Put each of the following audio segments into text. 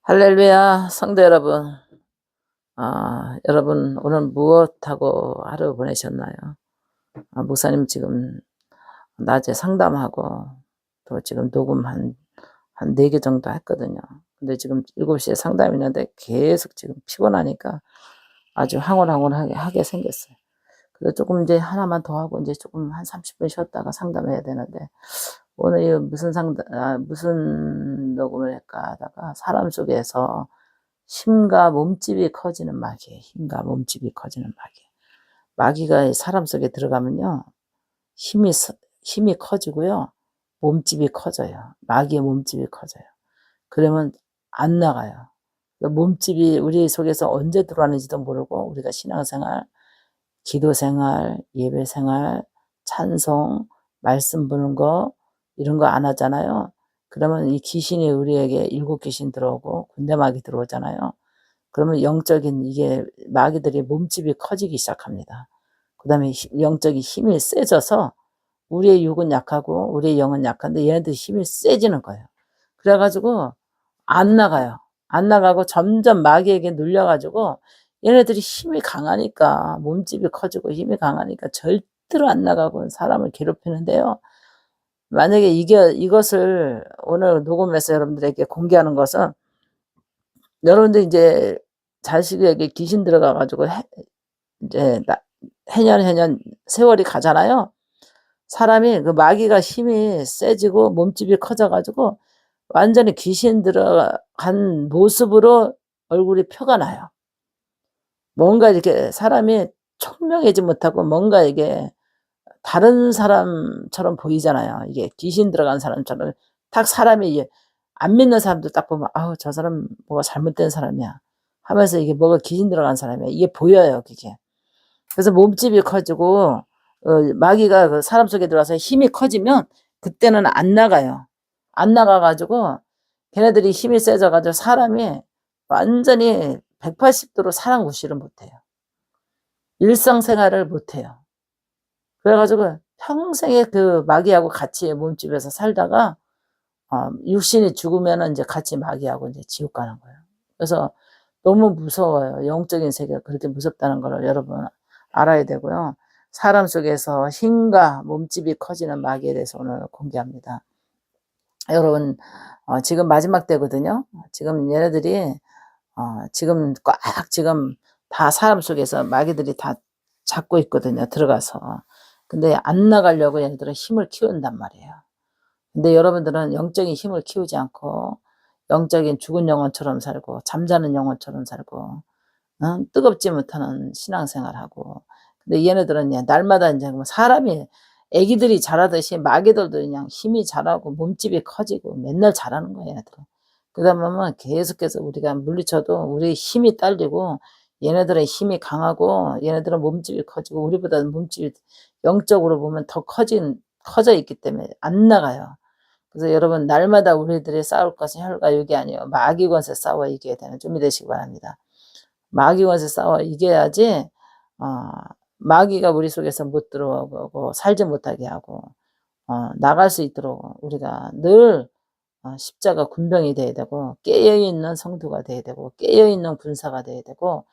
할렐루야, 성도 여러분. 여러분, 오늘 무엇하고 하루 보내셨나요? 목사님 지금 낮에 상담하고 또 지금 녹음 한 4개 정도 했거든요. 근데 지금 7시에 상담이 있는데 계속 지금 피곤하니까 아주 하게 생겼어요. 그래서 조금 이제 하나만 더 하고 이제 조금 한 30분 쉬었다가 상담해야 되는데 오늘 무슨 녹음을 할까 하다가 사람 속에서 힘과 몸집이 커지는 마귀예요. 힘과 몸집이 커지는 마귀. 마귀가 사람 속에 들어가면요. 힘이 커지고요. 몸집이 커져요. 마귀의 몸집이 커져요. 그러면 안 나가요. 몸집이 우리 속에서 언제 들어왔는지도 모르고 우리가 신앙생활, 기도생활, 예배생활, 찬송, 말씀 보는 거 이런 거 안 하잖아요. 그러면 이 귀신이 우리에게 7귀신 들어오고 군대마귀 들어오잖아요. 그러면 영적인 이게 마귀들이 몸집이 커지기 시작합니다. 그 다음에 영적인 힘이 세져서 우리의 육은 약하고 우리의 영은 약한데 얘네들 힘이 세지는 거예요. 그래가지고 안 나가요. 안 나가고 점점 마귀에게 눌려가지고 얘네들이 힘이 강하니까 몸집이 커지고 힘이 강하니까 절대로 안 나가고 사람을 괴롭히는데요. 만약에 이것을 오늘 녹음해서 여러분들에게 공개하는 것은 여러분들 이제 자식에게 귀신 들어가가지고 이제 해년 세월이 가잖아요. 사람이 그 마귀가 힘이 세지고 몸집이 커져가지고 완전히 귀신 들어간 모습으로 얼굴이 표가 나요. 뭔가 이렇게 사람이 총명하지 못하고 뭔가 이게 다른 사람처럼 보이잖아요. 이게 귀신 들어간 사람처럼 딱 사람이 안 믿는 사람들 딱 보면 아우 저 사람 뭐가 잘못된 사람이야 하면서 이게 뭐가 귀신 들어간 사람이야 이게 보여요. 그게. 그래서 몸집이 커지고 마귀가 그 사람 속에 들어와서 힘이 커지면 그때는 안 나가요. 안 나가가지고 걔네들이 힘이 세져가지고 사람이 완전히 180도로 사람 무시를 못해요. 일상생활을 못해요. 그래가지고 평생에 그 마귀하고 같이 몸집에서 살다가 육신이 죽으면은 이제 같이 마귀하고 이제 지옥 가는 거예요. 그래서 너무 무서워요. 영적인 세계가 그렇게 무섭다는 걸 여러분 알아야 되고요. 사람 속에서 힘과 몸집이 커지는 마귀에 대해서 오늘 공개합니다. 여러분 지금 마지막 때거든요. 지금 얘네들이 지금 꽉 지금 다 사람 속에서 마귀들이 다 잡고 있거든요. 들어가서. 근데 안 나가려고 얘네들은 힘을 키운단 말이에요. 근데 여러분들은 영적인 힘을 키우지 않고 영적인 죽은 영혼처럼 살고 잠자는 영혼처럼 살고 뜨겁지 못하는 신앙생활하고 근데 얘네들은 그냥 날마다 이제 사람이 애기들이 자라듯이 마귀들도 그냥 힘이 자라고 몸집이 커지고 맨날 자라는 거예요. 얘네들은. 그러다 보면 계속해서 우리가 물리쳐도 우리 힘이 딸리고 얘네들은 힘이 강하고 얘네들은 몸집이 커지고 우리보다는 몸집이 영적으로 보면 더 커져 있기 때문에 안 나가요. 그래서 여러분 날마다 우리들이 싸울 것은 혈과 육이 아니요 마귀 권세 싸워 이겨야 되는 준비 되시기 바랍니다. 마귀 권세 싸워 이겨야지 마귀가 우리 속에서 못 들어오고 살지 못하게 하고 나갈 수 있도록 우리가 늘 십자가 군병이 돼야 되고 깨어있는 성도가 돼야 되고 깨어있는 군사가 돼야 되고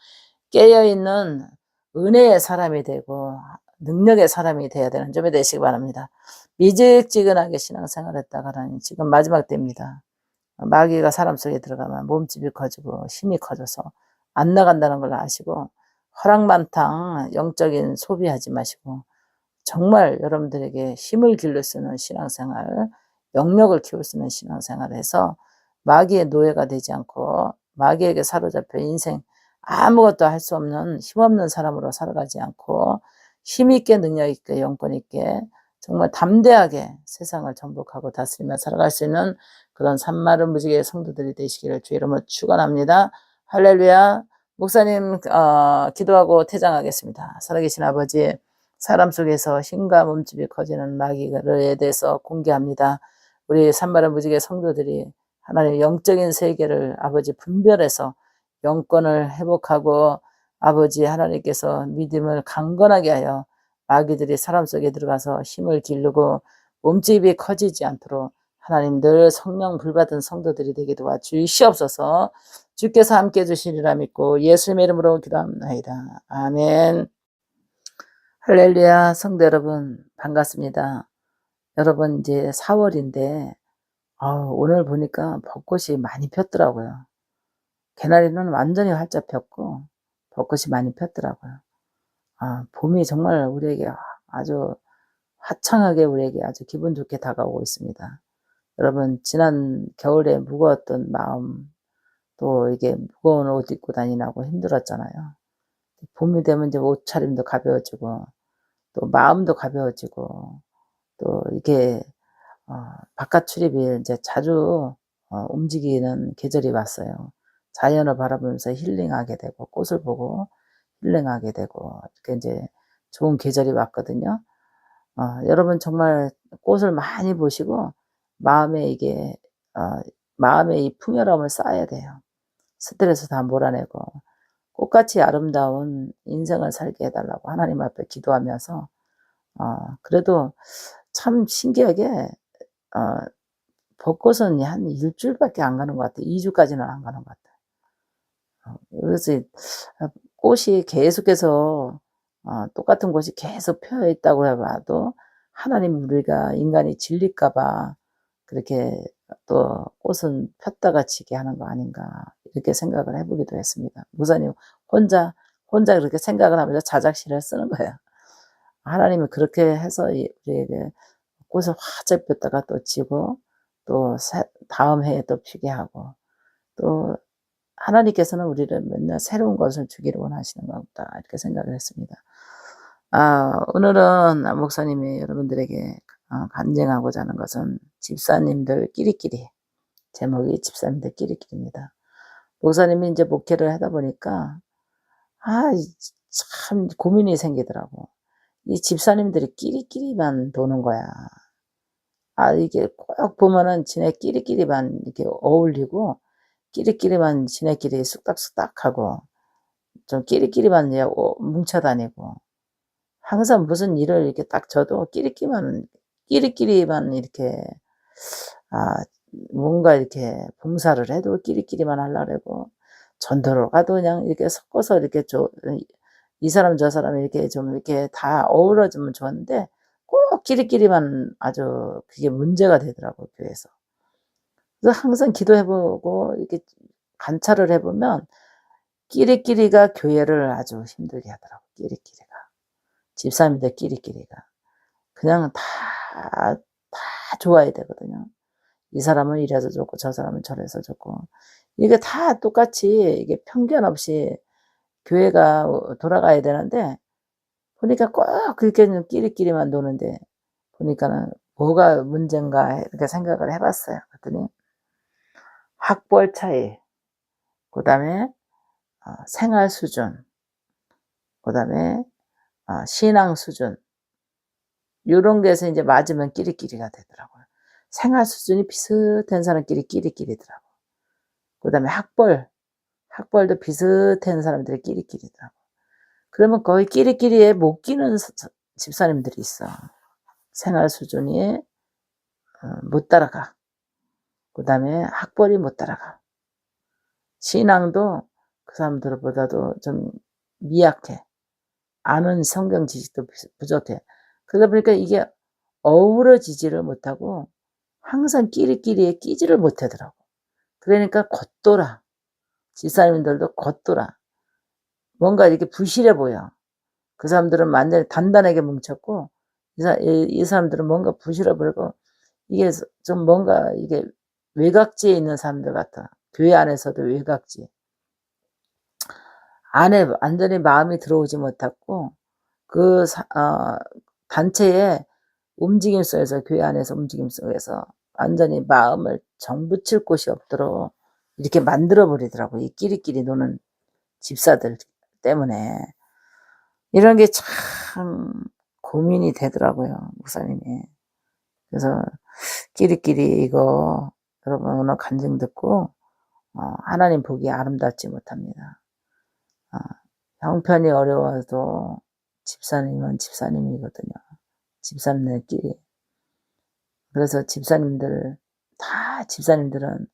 깨어있는 은혜의 사람이 되고 능력의 사람이 돼야 되는 점이 되시기 바랍니다. 미직지근하게 신앙생활 했다가는 지금 마지막 때입니다. 마귀가 사람 속에 들어가면 몸집이 커지고 힘이 커져서 안 나간다는 걸 아시고 허락만탕 영적인 소비하지 마시고 정말 여러분들에게 힘을 길러 쓰는 신앙생활, 영역을 키울 수 있는 신앙생활을 해서 마귀의 노예가 되지 않고 마귀에게 사로잡혀 인생 아무것도 할 수 없는 힘없는 사람으로 살아가지 않고 힘있게 능력있게 영권있게 정말 담대하게 세상을 정복하고 다스리며 살아갈 수 있는 그런 산마른 무지개의 성도들이 되시기를 주의 이름으로 축원합니다. 할렐루야. 목사님 기도하고 퇴장하겠습니다. 살아계신 아버지 사람 속에서 힘과 몸집이 커지는 마귀에 대해서 공개합니다. 우리 산마른 무지개 성도들이 하나님 영적인 세계를 아버지 분별해서 영권을 회복하고 아버지 하나님께서 믿음을 강건하게 하여 마귀들이 사람 속에 들어가서 힘을 기르고 몸집이 커지지 않도록 하나님 늘 성령 불받은 성도들이 되게 도와주시옵소서. 주께서 함께 해주시리라 믿고 예수님의 이름으로 기도합니다. 아멘. 할렐루야. 성도 여러분 반갑습니다. 여러분 이제 4월인데 오늘 보니까 벚꽃이 많이 폈더라고요. 개나리는 완전히 활짝 폈고 벚꽃이 많이 폈더라고요. 봄이 정말 우리에게 아주 화창하게 우리에게 아주 기분 좋게 다가오고 있습니다. 여러분 지난 겨울에 무거웠던 마음, 또 이게 무거운 옷 입고 다니라고 힘들었잖아요. 봄이 되면 이제 옷차림도 가벼워지고 또 마음도 가벼워지고 또 이게 바깥 출입이 이제 자주 움직이는 계절이 왔어요. 자연을 바라보면서 힐링하게 되고 꽃을 보고 힐링하게 되고 이렇게 이제 좋은 계절이 왔거든요. 여러분 정말 꽃을 많이 보시고 마음에 이게 마음에 이 풍요로움을 쌓아야 돼요. 스트레스 다 몰아내고 꽃같이 아름다운 인생을 살게 해달라고 하나님 앞에 기도하면서 그래도 참 신기하게 벚꽃은 한 일주일밖에 안 가는 것 같아요. 2주까지는 안 가는 것 같아요. 그래서 꽃이 계속해서 똑같은 곳이 계속 펴 있다고 해봐도 하나님 우리가 인간이 질릴까 봐 그렇게 또 꽃은 폈다가 지게 하는 거 아닌가 이렇게 생각을 해보기도 했습니다. 목사님 혼자 그렇게 생각을 하면서 자작시를 쓰는 거예요. 하나님은 그렇게 해서 우리에게 꽃을 활짝 폈다가 또 지고 또 다음 해에 또 피게 하고 또 하나님께서는 우리를 맨날 새로운 것을 주기를 원하시는 것 같다 이렇게 생각을 했습니다. 오늘은 목사님이 여러분들에게 간증하고자 하는 것은 집사님들 끼리끼리, 제목이 집사님들 끼리끼리입니다. 목사님이 이제 목회를 하다 보니까 참 고민이 생기더라고. 이 집사님들이 끼리끼리만 도는 거야. 이게 꼭 보면은 지네끼리끼리만 이렇게 어울리고 끼리끼리만 지네끼리 쑥닥쑥닥하고 좀 끼리끼리만 뭉쳐 다니고 항상 무슨 일을 이렇게 딱 져도 끼리끼리만 이렇게 뭔가 이렇게 봉사를 해도 끼리끼리만 하려고 그러고 전도를 가도 그냥 이렇게 섞어서 이렇게 이 사람 저 사람 이렇게 좀 이렇게 다 어우러지면 좋은데 꼭 끼리끼리만 아주 그게 문제가 되더라고요, 교회에서. 그래서 항상 기도해보고 이렇게 관찰을 해보면 끼리끼리가 교회를 아주 힘들게 하더라고요, 끼리끼리가. 집사님들 끼리끼리가. 그냥 다 좋아야 되거든요. 이 사람은 이래서 좋고 저 사람은 저래서 좋고 이게 다 똑같이 이게 편견 없이 교회가 돌아가야 되는데 보니까 꼭 그렇게 끼리끼리만 노는데 보니까는 뭐가 문제인가 이렇게 생각을 해봤어요. 그랬더니 학벌 차이, 그 다음에 생활 수준, 그 다음에 신앙 수준 이런 게서 이제 맞으면 끼리끼리가 되더라고요. 생활 수준이 비슷한 사람끼리 끼리끼리더라고. 그 다음에 학벌도 비슷한 사람들이 끼리끼리더라고. 그러면 거의 끼리끼리에 못 끼는 집사님들이 있어. 생활 수준이 못 따라가. 그 다음에 학벌이 못 따라가. 신앙도 그 사람들보다도 좀 미약해. 아는 성경 지식도 부족해. 그러다 보니까 이게 어우러지지를 못하고 항상 끼리끼리에 끼지를 못하더라고. 그러니까 겉돌아. 집사님들도 겉돌아. 뭔가 이렇게 부실해 보여. 그 사람들은 완전히 단단하게 뭉쳤고 이 사람들은 뭔가 부실해 보이고 이게 좀 뭔가 이게 외곽지에 있는 사람들 같아. 교회 안에서도 외곽지. 안에 완전히 마음이 들어오지 못했고 그 단체의 움직임 속에서 교회 안에서 움직임 속에서 완전히 마음을 정붙일 곳이 없도록 이렇게 만들어 버리더라고. 이 끼리끼리 노는 집사들 때문에 이런 게 참 고민이 되더라고요, 목사님이. 그래서 끼리끼리 이거 여러분 오늘 간증 듣고 하나님 보기에 아름답지 못합니다. 형편이 어려워도 집사님은 집사님이거든요. 집사님들끼리. 그래서 집사님들 다 집사님들은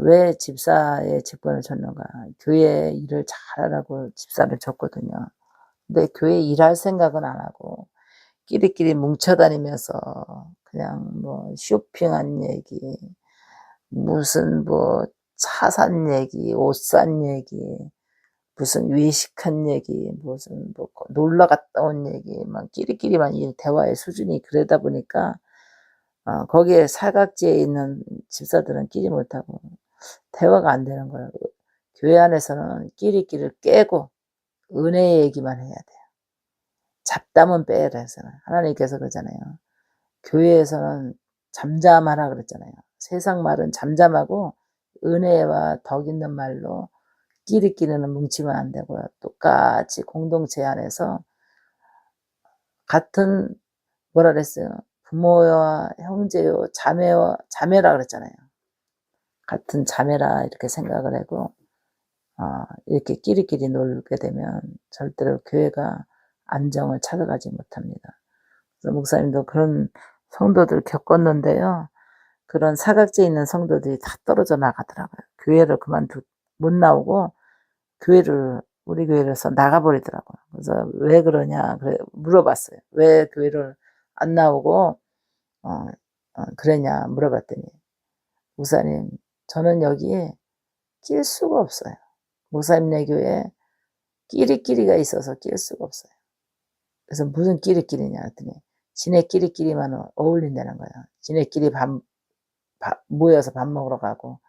왜 집사의 직분을 줬는가? 교회 일을 잘하라고 집사를 줬거든요. 근데 교회 일할 생각은 안 하고 끼리끼리 뭉쳐다니면서 그냥 뭐 쇼핑한 얘기, 무슨 뭐 차 산 얘기, 옷 산 얘기, 무슨 외식한 얘기, 무슨 뭐 놀러 갔다 온 얘기, 막 끼리끼리만 이 대화의 수준이 그러다 보니까 거기에 사각지에 있는 집사들은 끼지 못하고 대화가 안 되는 거예요. 교회 안에서는 끼리끼리를 깨고 은혜 얘기만 해야 돼요. 잡담은 빼라 했잖아요. 하나님께서 그러잖아요. 교회에서는 잠잠하라 그랬잖아요. 세상 말은 잠잠하고 은혜와 덕 있는 말로 끼리끼리는 뭉치면 안 되고요. 똑같이 공동체 안에서 같은 뭐라 그랬어요? 부모와 형제요, 자매라 그랬잖아요. 같은 자매라 이렇게 생각을 하고 이렇게 끼리끼리 놀게 되면 절대로 교회가 안정을 찾아가지 못합니다. 그래서 목사님도 그런 성도들 겪었는데요. 그런 사각지에 있는 성도들이 다 떨어져 나가더라고요. 교회를 못 나오고 우리 교회에서 나가버리더라고요. 그래서 왜 그러냐 그래 물어봤어요. 왜 교회를 안 나오고 그러냐 물어봤더니 목사님 저는 여기에 낄 수가 없어요. 목사님네 교회에 끼리끼리가 있어서 낄 수가 없어요. 그래서 무슨 끼리끼리냐 했더니 지네끼리끼리만 어울린다는 거예요. 지네끼리 모여서 밥 먹으러 가고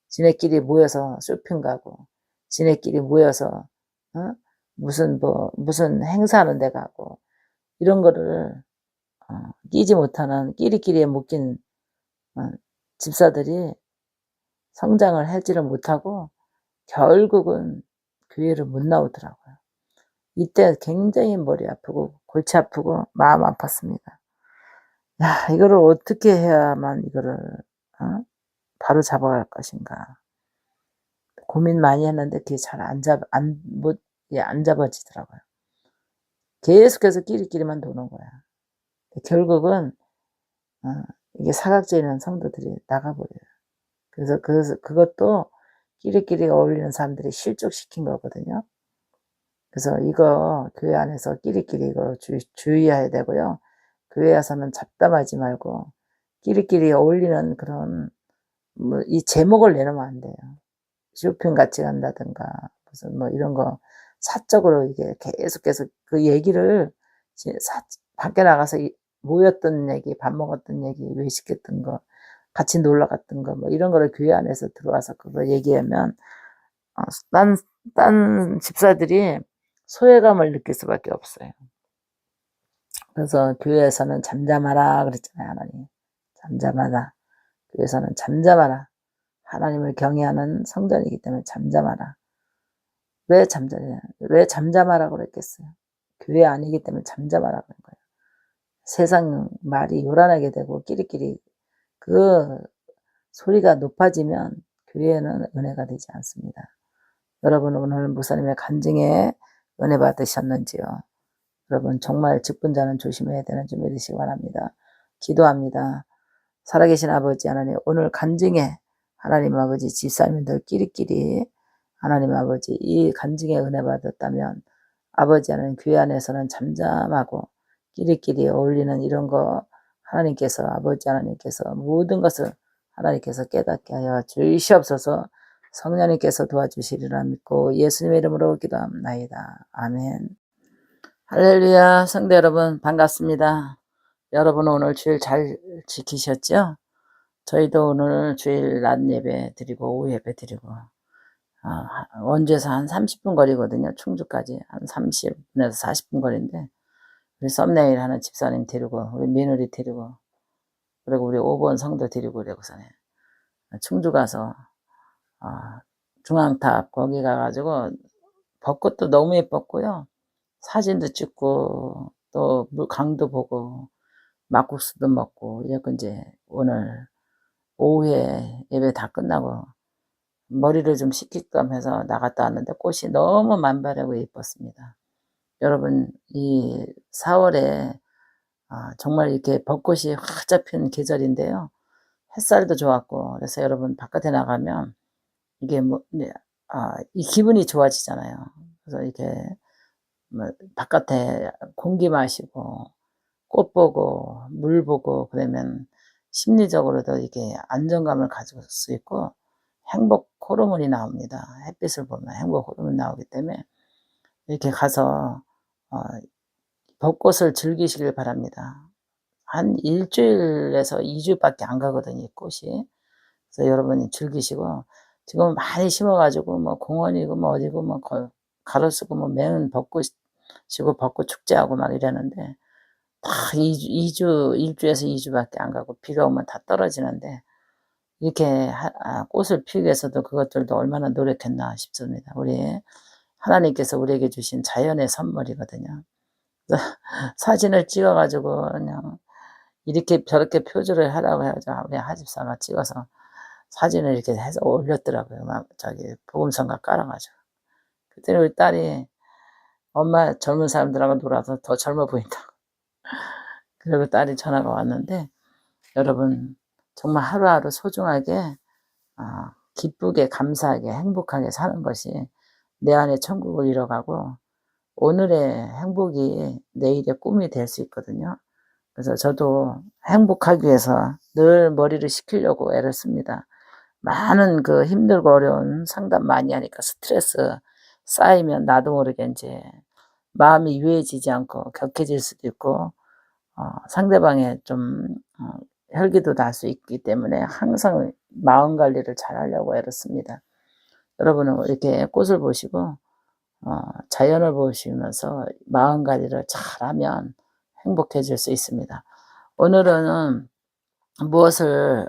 지네끼리 모여서 쇼핑 가고 지네끼리 모여서 무슨 행사하는 데 가고 이런 거를 끼지 못하는 끼리끼리에 묶인 집사들이 성장을 하지를 못하고 결국은 교회를 못 나오더라고요. 이때 굉장히 머리 아프고 골치 아프고 마음 아팠습니다. 야, 이거를 어떻게 해야만 이거를 바로 잡아갈 것인가 고민 많이 했는데 그게 잘 안 잡아지더라고요. 계속해서 끼리끼리만 도는 거야. 결국은 이게 사각지에 있는 성도들이 나가버려요. 그래서 그것도 끼리끼리 어울리는 사람들이 실족시킨 거거든요. 그래서 이거 교회 안에서 끼리끼리 이거 주의해야 되고요. 교회에서는 잡담하지 말고 끼리끼리 어울리는 그런 이 제목을 내놓으면 안 돼요. 쇼핑 같이 간다든가 무슨 뭐 이런 거 사적으로 이게 계속 그 얘기를 밖에 나가서 모였던 얘기, 밥 먹었던 얘기, 외식했던 거, 같이 놀러 갔던 거, 뭐 이런 거를 교회 안에서 들어와서 그거 얘기하면 딴 집사들이 소외감을 느낄 수밖에 없어요. 그래서 교회에서는 잠잠하라 그랬잖아요, 하나님. 잠잠하라. 교회에서는 잠잠하라. 하나님을 경외하는 성전이기 때문에 잠잠하라. 왜 잠잠하라 그랬겠어요? 교회 아니기 때문에 잠잠하라 그런 거예요. 세상 말이 요란하게 되고 끼리끼리 그 소리가 높아지면 교회에는 은혜가 되지 않습니다. 여러분 오늘 목사님의 간증에 은혜 받으셨는지요? 여러분 정말 직분자는 조심해야 되는지 믿으시기 바랍니다. 기도합니다. 살아계신 아버지 하나님 오늘 간증에 하나님 아버지 집사님들 끼리끼리 하나님 아버지 이 간증에 은혜 받았다면 아버지 하나님 교회 안에서는 잠잠하고 끼리끼리 어울리는 이런 거 하나님께서 아버지 하나님께서 모든 것을 하나님께서 깨닫게 하여 주시옵소서. 성령님께서 도와주시리라 믿고 예수님의 이름으로 기도합나이다. 아멘. 할렐루야. 성도 여러분 반갑습니다. 여러분 오늘 주일 잘 지키셨죠? 저희도 오늘 주일 낮 예배 드리고 오후 예배 드리고 원주에서 한 30분 거리거든요. 충주까지 한 30분에서 40분 거리인데 우리 썸네일 하는 집사님 데리고 우리 며느리 데리고 그리고 우리 5번 성도 데리고 그러고서는 충주 가서 중앙탑 거기 가가지고 벚꽃도 너무 예뻤고요. 사진도 찍고 또 강도 보고 막국수도 먹고 이래서 이제 오늘 오후에 예배 다 끝나고 머리를 좀 식힐겸 해서 나갔다 왔는데 꽃이 너무 만발하고 예뻤습니다. 여러분 이 4월에 정말 이렇게 벚꽃이 활짝 핀 계절인데요. 햇살도 좋았고, 그래서 여러분 바깥에 나가면 이게 뭐, 네, 이 기분이 좋아지잖아요. 그래서 이렇게 뭐 바깥에 공기 마시고 꽃 보고 물 보고 그러면 심리적으로도 이게 안정감을 가질 수 있고 행복 호르몬이 나옵니다. 햇빛을 보면 행복 호르몬이 나오기 때문에 이렇게 가서 벚꽃을 즐기시길 바랍니다. 한 일주일에서 2주밖에 안 가거든요, 이 꽃이. 그래서 여러분이 즐기시고, 지금 많이 심어가지고, 뭐, 공원이고, 뭐, 어디고, 뭐, 가로수고, 뭐, 매운 벚꽃이고, 벚꽃 축제하고 막 이러는데, 다 1주에서 2주밖에 안 가고, 비가 오면 다 떨어지는데, 이렇게 꽃을 피우기 위해서도 그것들도 얼마나 노력했나 싶습니다. 우리 하나님께서 우리에게 주신 자연의 선물이거든요. 사진을 찍어가지고 그냥 이렇게 저렇게 표주를 하라고 해가지고 우리 하집사가 찍어서 사진을 이렇게 해서 올렸더라고요. 막 저기 복음성가 깔아가지고. 그때 우리 딸이 엄마 젊은 사람들하고 놀아서 더 젊어 보인다고. 그리고 딸이 전화가 왔는데 여러분 정말 하루하루 소중하게 기쁘게 감사하게 행복하게 사는 것이 내 안에 천국을 이뤄가고 오늘의 행복이 내일의 꿈이 될 수 있거든요. 그래서 저도 행복하기 위해서 늘 머리를 식히려고 애를 씁니다. 많은 그 힘들고 어려운 상담 많이 하니까 스트레스 쌓이면 나도 모르게 이제 마음이 유해지지 않고 격해질 수도 있고, 상대방의 좀, 혈기도 날 수 있기 때문에 항상 마음 관리를 잘 하려고 애를 씁니다. 여러분은 이렇게 꽃을 보시고, 자연을 보시면서 마음 관리를 잘 하면 행복해질 수 있습니다. 오늘은 무엇을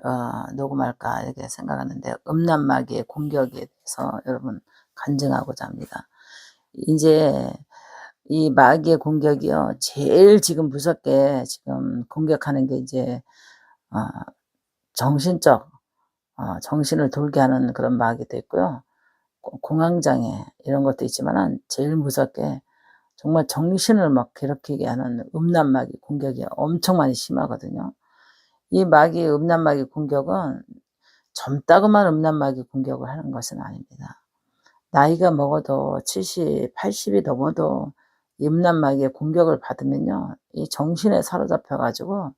녹음할까 이렇게 생각하는데 음란마귀의 공격에 대해서 여러분 간증하고자 합니다. 이제 이 마귀의 공격이요 제일 지금 무섭게 지금 공격하는 게 이제 정신적 정신을 돌게 하는 그런 마귀도 있고요. 공황장애 이런 것도 있지만은 제일 무섭게 정말 정신을 막 괴롭히게 하는 음란마귀 공격이 엄청 많이 심하거든요. 이 음란마귀 공격은 젊다고만 음란마귀 공격을 하는 것은 아닙니다. 나이가 먹어도 70, 80이 넘어도 음란마귀의 공격을 받으면요, 이 정신에 사로잡혀가지고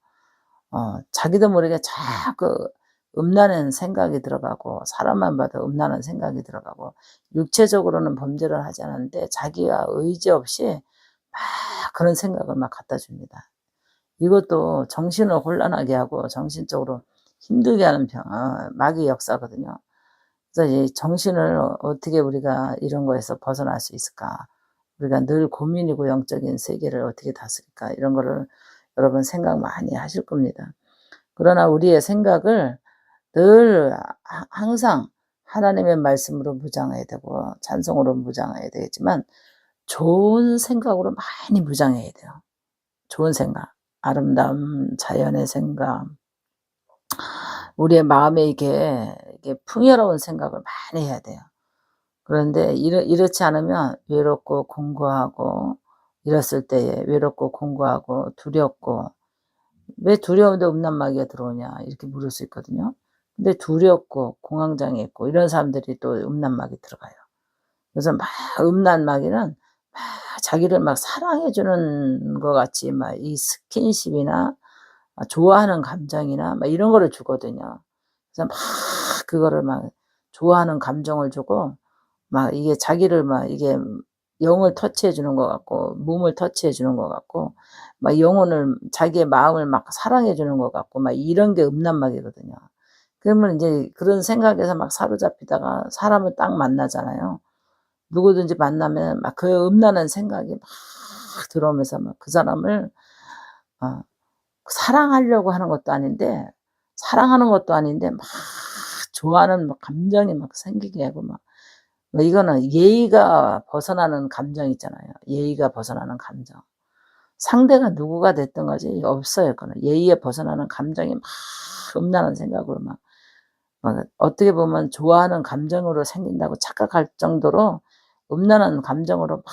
자기도 모르게 자꾸 음란한 생각이 들어가고 사람만 봐도 음란한 생각이 들어가고 육체적으로는 범죄를 하지 않았는데 자기가 의지 없이 막 그런 생각을 막 갖다 줍니다. 이것도 정신을 혼란하게 하고 정신적으로 힘들게 하는 마귀 역사거든요. 그래서 이 정신을 어떻게 우리가 이런 거에서 벗어날 수 있을까? 우리가 늘 고민이고 영적인 세계를 어떻게 다스릴까? 이런 거를 여러분 생각 많이 하실 겁니다. 그러나 우리의 생각을 늘 항상 하나님의 말씀으로 무장해야 되고 찬송으로 무장해야 되겠지만 좋은 생각으로 많이 무장해야 돼요. 좋은 생각, 아름다움, 자연의 생각, 우리의 마음에 이게 풍요로운 생각을 많이 해야 돼요. 그런데 이렇지 않으면 외롭고 공고하고 이랬을 때에 외롭고 공고하고 두렵고 왜 두려운데 음란마귀가 들어오냐 이렇게 물을 수 있거든요. 근데 두렵고 공황장애 있고 이런 사람들이 또 음란마귀 들어가요. 그래서 막 음란마귀는 막 자기를 막 사랑해 주는 것 같이 막 이 스킨십이나 좋아하는 감정이나 막 이런 거를 주거든요. 그래서 막 그거를 막 좋아하는 감정을 주고 막 이게 자기를 막 이게 영을 터치해 주는 것 같고 몸을 터치해 주는 것 같고 막 영혼을 자기의 마음을 막 사랑해 주는 것 같고 막 이런 게 음란마귀거든요. 그러면 인제 그런 생각에서 막 사로잡히다가 사람을 딱 만나잖아요. 누구든지 만나면 막 그 음란한 생각이 막 들어오면서 막 그 사람을 어 사랑하려고 하는 것도 아닌데 사랑하는 것도 아닌데 막 좋아하는 막 감정이 막 생기게 하고 막 이거는 예의가 벗어나는 감정 있잖아요. 예의가 벗어나는 감정. 상대가 누구가 됐든 거지 없어요. 그거는 예의에 벗어나는 감정이 막 음란한 생각으로 막 어떻게 보면 좋아하는 감정으로 생긴다고 착각할 정도로 음란한 감정으로 막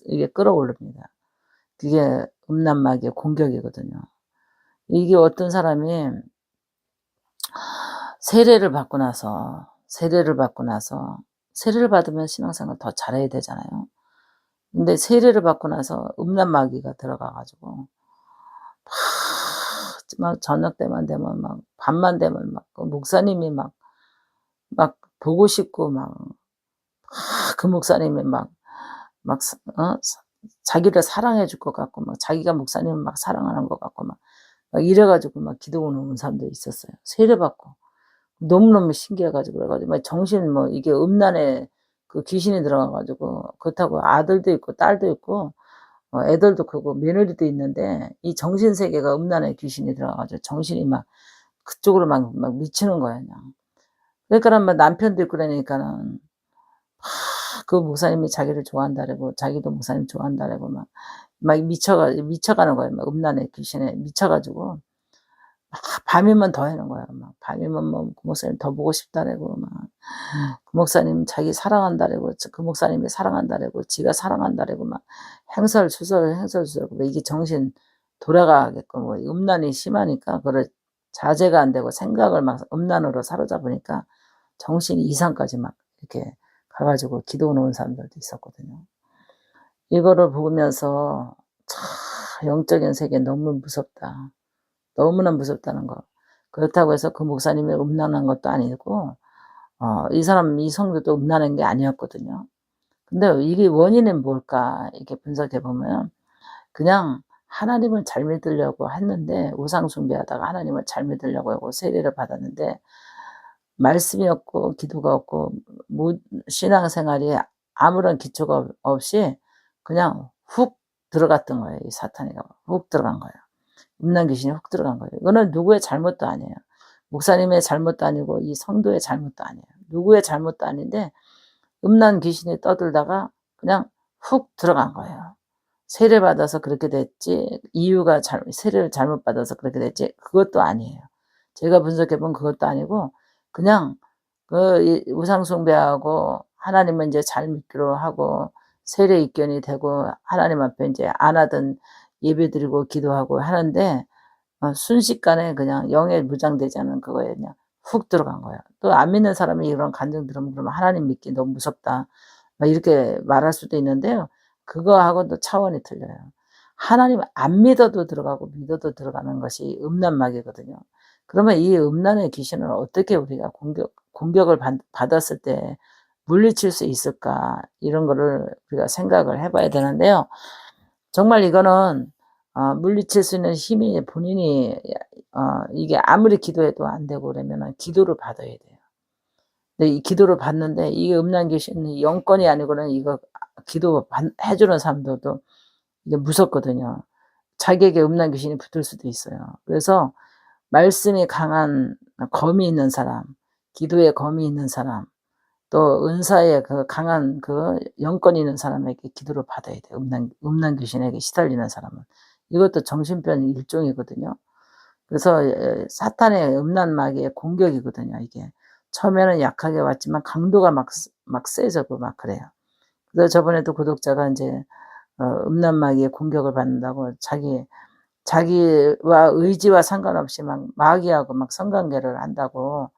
이게 끌어올립니다. 그게 음란마귀의 공격이거든요. 이게 어떤 사람이 세례를 받으면 신앙생활 더 잘해야 되잖아요. 근데 세례를 받고 나서 음란마귀가 들어가 가지고 막 저녁 때만 되면 막 밤만 되면 막 그 목사님이 막 보고 싶고 막 그 목사님이 막 자기를 사랑해 줄 것 같고 막 자기가 목사님을 막 사랑하는 것 같고 막 이래 가지고 막 기도 오는 사람도 있었어요. 세례받고. 너무너무 신기해 가지고 그래 가지고 막 정신 뭐 이게 음란에 그 귀신이 들어가 가지고 그렇다고 아들도 있고 딸도 있고 애들도 크고 며느리도 있는데 이 정신 세계가 음란에 귀신이 들어가 가지고 정신이 막 그쪽으로 막 미치는 거예요 그냥. 그러니까는 막 남편도 있고 그러니까는 그 목사님이 자기를 좋아한다라고 자기도 목사님 좋아한다라고 막 미쳐가는 거예요. 막 음란의 귀신에 미쳐 가지고 밤이면 더 하는 거야. 막 밤이면 뭐 그 목사님 더 보고 싶다라고 막 그 목사님 자기 사랑한다라고 그 목사님이 사랑한다라고 지가 사랑한다라고 막 행설수설 뭐 이게 정신 돌아가게끔 뭐 음란이 심하니까 그걸 자제가 안 되고 생각을 막 음란으로 사로잡으니까 정신이 이상까지 막 이렇게 가 가지고 기도 오는 사람들도 있었거든요. 이거를 보면서 '참 영적인 세계 너무 무섭다. 너무나 무섭다.'는 거. 그렇다고 해서 그 목사님이 음란한 것도 아니고 이 성도도 음란한 게 아니었거든요. 근데 이게 원인은 뭘까 이렇게 분석해 보면 그냥 하나님을 잘 믿으려고 했는데 우상 숭배하다가 하나님을 잘 믿으려고 하고 세례를 받았는데 말씀이 없고 기도가 없고 신앙생활이 아무런 기초가 없이 그냥 훅 들어갔던 거예요. 이 사탄이가 훅 들어간 거예요. 음란 귀신이 훅 들어간 거예요. 이거는 누구의 잘못도 아니에요. 목사님의 잘못도 아니고 이 성도의 잘못도 아니에요. 누구의 잘못도 아닌데 음란 귀신이 떠들다가 그냥 훅 들어간 거예요. 세례받아서 그렇게 됐지 이유가 세례를 잘못 받아서 그렇게 됐지 그것도 아니에요. 제가 분석해 보면 그것도 아니고 그냥 이 우상 숭배하고 하나님을 인제 잘 믿기로 하고 세례 입견이 되고 하나님 앞에 인제 안 하던 예배드리고 기도하고 하는데 순식간에 그냥 영에 무장되지 않은 그거에 그냥 훅 들어간 거예요. 또 안 믿는 사람이 이런 간증 들으면 그러면 '하나님 믿기 너무 무섭다.' 막 이렇게 말할 수도 있는데요. 그거하고는 또 차원이 틀려요. 하나님 안 믿어도 들어가고 믿어도 들어가는 것이 음란마귀거든요. 그러면 이 음란의 귀신을 어떻게 우리가 공격을 받았을 때 물리칠 수 있을까 이런 거를 우리가 생각을 해 봐야 되는데요. 정말 이거는 물리칠 수 있는 힘이 본인이 이게 아무리 기도해도 안 되고 그러면은 기도를 받아야 돼요. 근데 이 기도를 받는데 이게 음란 귀신이 영권이 아니고는 이거 기도 해 주는 사람들도 이게 무섭거든요. 자기에게 음란 귀신이 붙을 수도 있어요. 그래서 말씀이 강한 검이 있는 사람, 기도에 검이 있는 사람, 또 은사에 그 강한 그 영권이 있는 사람에게 기도를 받아야 돼요. 음란 귀신에게 시달리는 사람은. 이것도 정신병 일종이거든요. 그래서 사탄의 음란 마귀의 공격이거든요, 이게. 처음에는 약하게 왔지만 강도가 막 세져고 막 그래요. 그래서 저번에도 구독자가 인제 음란 마귀의 공격을 받는다고 자기와 의지와 상관없이 막 마귀하고 막 성관계를 한다고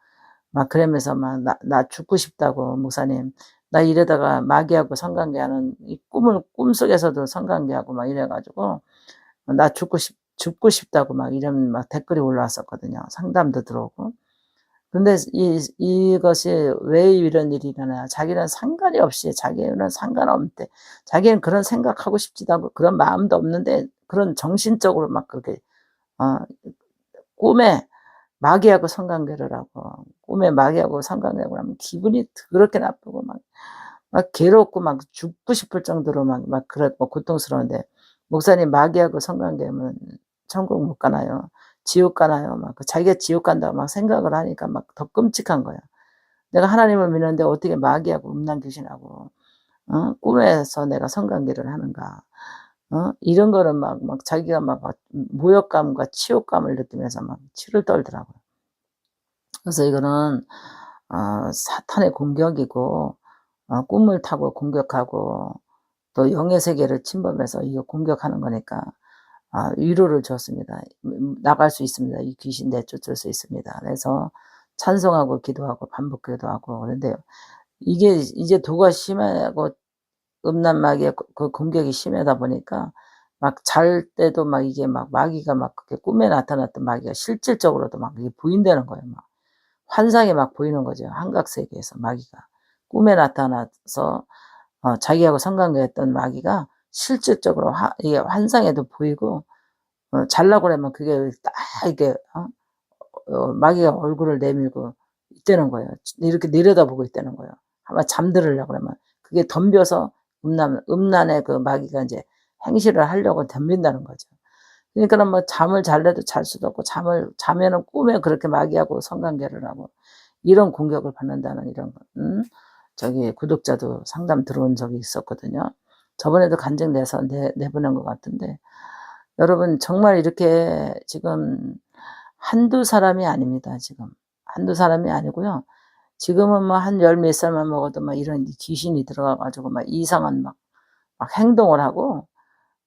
막 그러면서 막 "나 죽고 싶다."고 "목사님 나 이러다가 마귀하고 성관계하는 이 꿈속에서도 성관계하고 막 이래 가지고 나 죽고 싶다."고 막 이런 막 댓글이 올라왔었거든요. 상담도 들어오고. 근데 이것이 왜 이런 일이 일어나냐. 자기는 상관이 없이 자기는 상관없는데 자기는 그런 생각하고 싶지도 않고 그런 마음도 없는데 그런 정신적으로 막 그렇게 어 꿈에 마귀하고 성관계를 하고 꿈에 마귀하고 성관계를 하면 기분이 더럽게 나쁘고 막 괴롭고 막 죽고 싶을 정도로 막 그렇고 고통스러운데 목사님 마귀하고 성관계하면 천국 못 가나요? 지옥 가나요? 막 자기가 지옥 간다고 막 생각을 하니까 막 더 끔찍한 거야. 내가 하나님을 믿는데 어떻게 마귀하고 음란 귀신하고 꿈에서 내가 성관계를 하는가. 이런 거를 막 자기가 막 모욕감과 치욕감을 느끼면서 막 치를 떨더라고요. 그래서 이거는 사탄의 공격이고 꿈을 타고 공격하고 또 영의 세계를 침범해서 이거 공격하는 거니까 위로를 줬습니다. 나갈 수 있습니다. 이 귀신 내쫓을 수 있습니다. 그래서 찬송하고 기도하고 반복 기도하고 그런데요. 이게 이제 도가 심하고 음란마귀의 그 공격이 심하다 보니까 막 잘 때도 막 이게 막 마귀가 막 그렇게 꿈에 나타났던 마귀가 실질적으로도 막 이게 보인다는 거예요. 막 환상이 막 보이는 거죠. 한각 세계에서 마귀가 꿈에 나타나서 자기하고 성관계했던 마귀가 실질적으로 이게 환상에도 보이고 자려고 그러면 그게 딱 이렇게 마귀가 얼굴을 내밀고 있다는 거예요. 이렇게 내려다보고 있다는 거예요. 아마 잠들으려고 그러면 그게 덤벼서 음란의 그 마귀가 이제 행실을 하려고 덤빈다는 거죠. 그러니까는 뭐 잠을 잘래도 잘 수도 없고 자면은 꿈에 그렇게 마귀하고 성관계를 하고 이런 공격을 받는다는 이런 저기 구독자도 상담 들어온 적이 있었거든요. 저번에도 간증 내서 내보낸 것 같은데 여러분 정말 이렇게 지금 한두 사람이 아닙니다. 지금 한두 사람이 아니고요. 지금은 뭐 한 열 몇 살만 먹어도 막 이런 귀신이 들어가 가지고 막 이상한 막 행동을 하고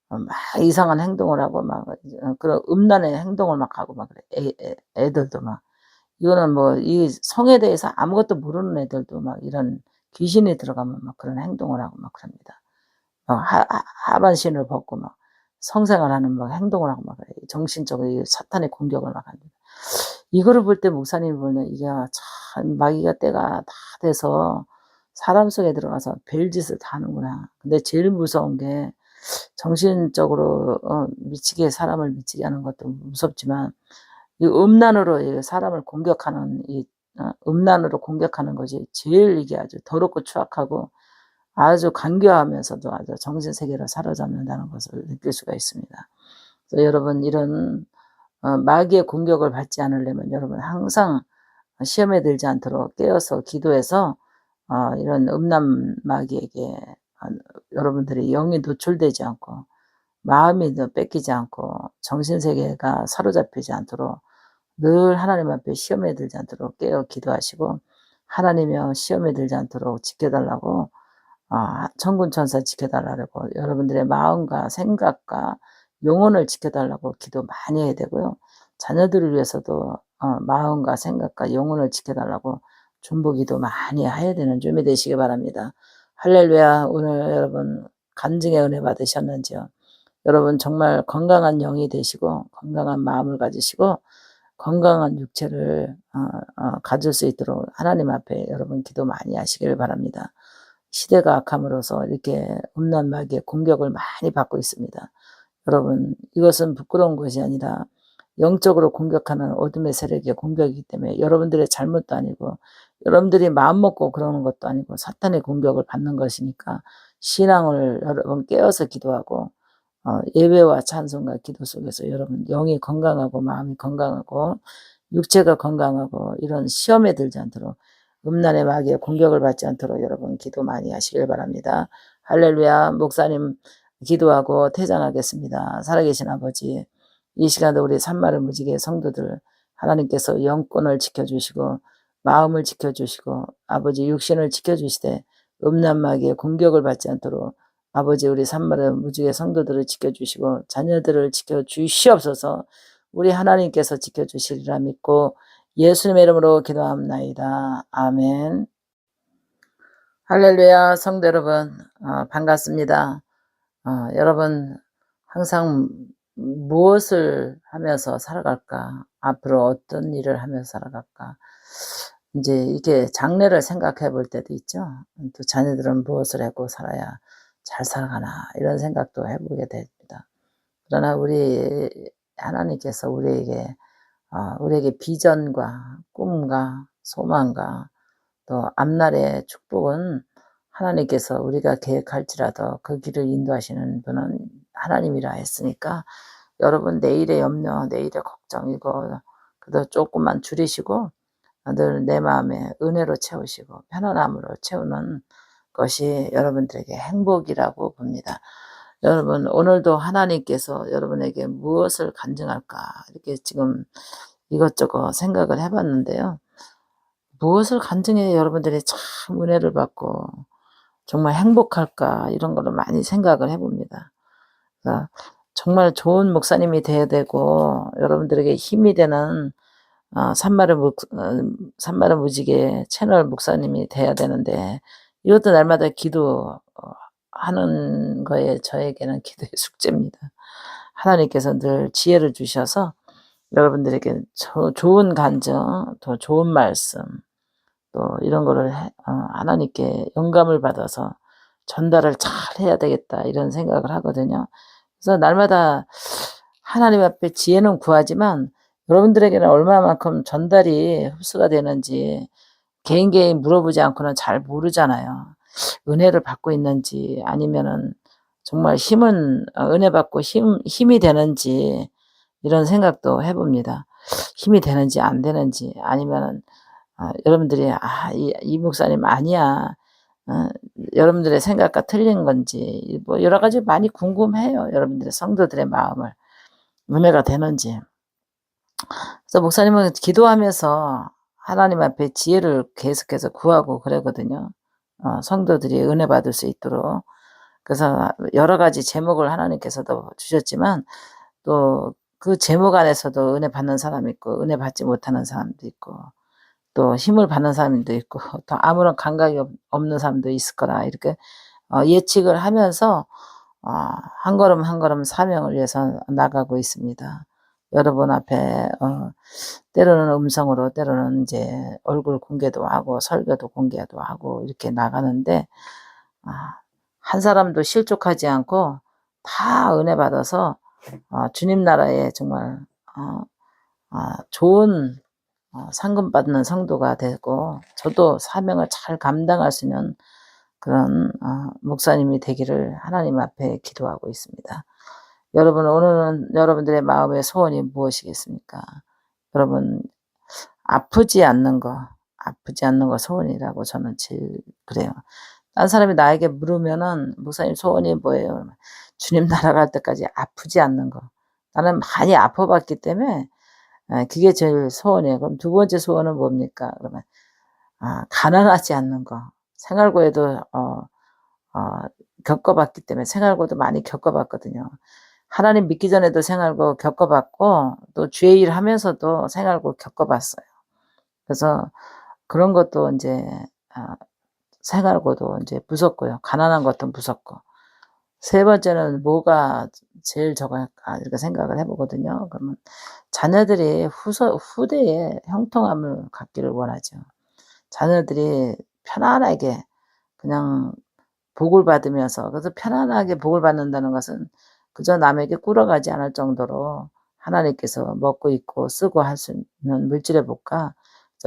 막 이상한 행동을 하고 막 그런 음란의 행동을 막 하고 막 그래. 애들도 막 이거는 뭐 이 성에 대해서 아무것도 모르는 애들도 막 이런 귀신이 들어가면 막 그런 행동을 하고 막 그럽니다. 하반신을 벗고 막 성생활하는 막 행동을 하고 막 그래요. 정신적으로 이 사탄의 공격을 막 합니다. 이거를 볼 때 목사님이 보면 이게 참 마귀가 때가 다 돼서 사람 속에 들어가서 별짓을 다 하는구나. 근데 제일 무서운 게 정신적으로 미치게 사람을 미치게 하는 것도 무섭지만 이 음란으로 이 사람을 공격하는 이 음란으로 공격하는 것이 제일 이게 아주 더럽고 추악하고 아주 간교하면서도 아주 정신세계로 사로잡는다는 것을 느낄 수가 있습니다. 그래서 여러분 이런 마귀의 공격을 받지 않으려면 여러분 항상 시험에 들지 않도록 깨어서 기도해서 이런 음란 마귀에게 여러분들의 영이 노출되지 않고 마음이 뺏기지 않고 정신세계가 사로잡히지 않도록 늘 하나님 앞에 시험에 들지 않도록 깨어 기도하시고 하나님이여 시험에 들지 않도록 지켜달라고 천군 천사 지켜달라고 여러분들의 마음과 생각과 영혼을 지켜달라고 기도 많이 해야 되고요. 자녀들을 위해서도 마음과 생각과 영혼을 지켜달라고 중보기도 많이 해야 되는 줌이 되시기 바랍니다. 할렐루야. 오늘 여러분 간증의 은혜 받으셨는지요? 여러분 정말 건강한 영이 되시고 건강한 마음을 가지시고 건강한 육체를 가질 수 있도록 하나님 앞에 여러분 기도 많이 하시길 바랍니다. 시대가 악함으로써 이렇게 음란 마귀의 공격을 많이 받고 있습니다. 여러분 이것은 부끄러운 것이 아니라 영적으로 공격하는 어둠의 세력의 공격이기 때문에 여러분들의 잘못도 아니고 여러분들이 마음먹고 그러는 것도 아니고 사탄의 공격을 받는 것이니까 신앙을 여러분 깨어서 기도하고 예배와 찬송과 기도 속에서 여러분 영이 건강하고 마음이 건강하고 육체가 건강하고 이런 시험에 들지 않도록 음란의 마귀의 공격을 받지 않도록 여러분 기도 많이 하시길 바랍니다. 할렐루야. 목사님 기도하고 퇴장하겠습니다. 살아계신 아버지 이 시간도 우리 산마를 무지개 성도들 하나님께서 영권을 지켜주시고 마음을 지켜주시고 아버지 육신을 지켜주시되 음란 마귀의 공격을 받지 않도록 아버지 우리 산마를 무지개 성도들을 지켜주시고 자녀들을 지켜주시옵소서. 우리 하나님께서 지켜주시리라 믿고 예수님의 이름으로 기도합나이다. 아멘. 할렐루야. 성도 여러분 반갑습니다. 여러분 항상 무엇을 하면서 살아갈까? 앞으로 어떤 일을 하면서 살아갈까? 이제 이게 장래를 생각해 볼 때도 있죠. 또 자녀들은 무엇을 하고 살아야 잘 살아가나 이런 생각도 해보게 됩니다. 그러나 우리 하나님께서 우리에게 비전과 꿈과 소망과 또 앞날의 축복은 하나님께서 우리가 계획할지라도 그 길을 인도하시는 분은 하나님이라 했으니까 여러분 내일의 염려, 내일의 걱정 이거 그래도 조금만 줄이시고 늘 내 마음에 은혜로 채우시고 편안함으로 채우는 것이 여러분들에게 행복이라고 봅니다. 여러분 오늘도 하나님께서 여러분에게 무엇을 간증할까 이렇게 지금 이것저것 생각을 해봤는데요. 무엇을 간증해 여러분들이 참 은혜를 받고 정말 행복할까 이런 거를 많이 생각을 해봅니다. 그래서 정말 좋은 목사님이 돼야 되고 여러분들에게 힘이 되는 산마를 무지개 채널 목사님이 돼야 되는데 이것도 날마다 기도 하는 거에 저에게는 기도의 숙제입니다. 하나님께서 늘 지혜를 주셔서 여러분들에게 좋은 간증, 더 좋은 말씀, 또 이런 거를 하나님께 영감을 받아서 전달을 잘 해야 되겠다 이런 생각을 하거든요. 그래서 날마다 하나님 앞에 지혜는 구하지만 여러분들에게는 얼마만큼 전달이 흡수가 되는지 개인 물어보지 않고는 잘 모르잖아요. 은혜를 받고 있는지 아니면은 정말 은혜 받고 힘이 되는지 이런 생각도 해봅니다. 힘이 되는지 안 되는지 아니면은 여러분들이 이 목사님 아니야. 여러분들의 생각과 틀린 건지 뭐 여러 가지 많이 궁금해요. 여러분들의 성도들의 마음을 은혜가 되는지. 그래서 목사님은 기도하면서 하나님 앞에 지혜를 계속해서 구하고 그러거든요. 성도들이 은혜 받을 수 있도록. 그래서 여러 가지 제목을 하나님께서도 주셨지만 또 그 제목 안에서도 은혜 받는 사람이 있고 은혜 받지 못하는 사람도 있고 또 힘을 받는 사람도 있고 또 아무런 감각이 없는 사람도 있을 거라 이렇게 예측을 하면서 한 걸음 한 걸음 사명을 위해서 나가고 있습니다. 여러분 앞에 때로는 음성으로 때로는 이제 얼굴 공개도 하고 설교도 공개도 하고 이렇게 나가는데 한 사람도 실족하지 않고 다 은혜 받아서 주님 나라에 정말 좋은 상금 받는 성도가 되고 저도 사명을 잘 감당할 수 있는 그런 목사님이 되기를 하나님 앞에 기도하고 있습니다. 여러분 오늘은 여러분들의 마음의 소원이 무엇이겠습니까? 여러분 아프지 않는 거 소원이라고 저는 제일 그래요. 딴 사람이 나에게 물으면은 목사님 소원이 뭐예요? 주님 나라 갈 때까지 아프지 않는 거. 나는 많이 아파봤기 때문에 그게 제일 소원이에요. 그럼 두 번째 소원은 뭡니까? 그러면 가난하지 않는 거. 생활고에도 겪어봤기 때문에 생활고도 많이 겪어봤거든요. 하나님 믿기 전에도 생활고 겪어봤고 또 주의 일 하면서도 생활고 겪어봤어요. 그래서 그런 것도 이제 생활고도 이제 무섭고요. 가난한 것도 무섭고. 세 번째는 뭐가 제일 적을까 이렇게 생각을 해보거든요. 그러면 자녀들이 후대에 형통함을 갖기를 원하죠. 자녀들이 편안하게 그냥 복을 받으면서 그래서 편안하게 복을 받는다는 것은 그저 남에게 꿇어가지 않을 정도로 하나님께서 먹고 입고 쓰고 할 수 있는 물질의 복과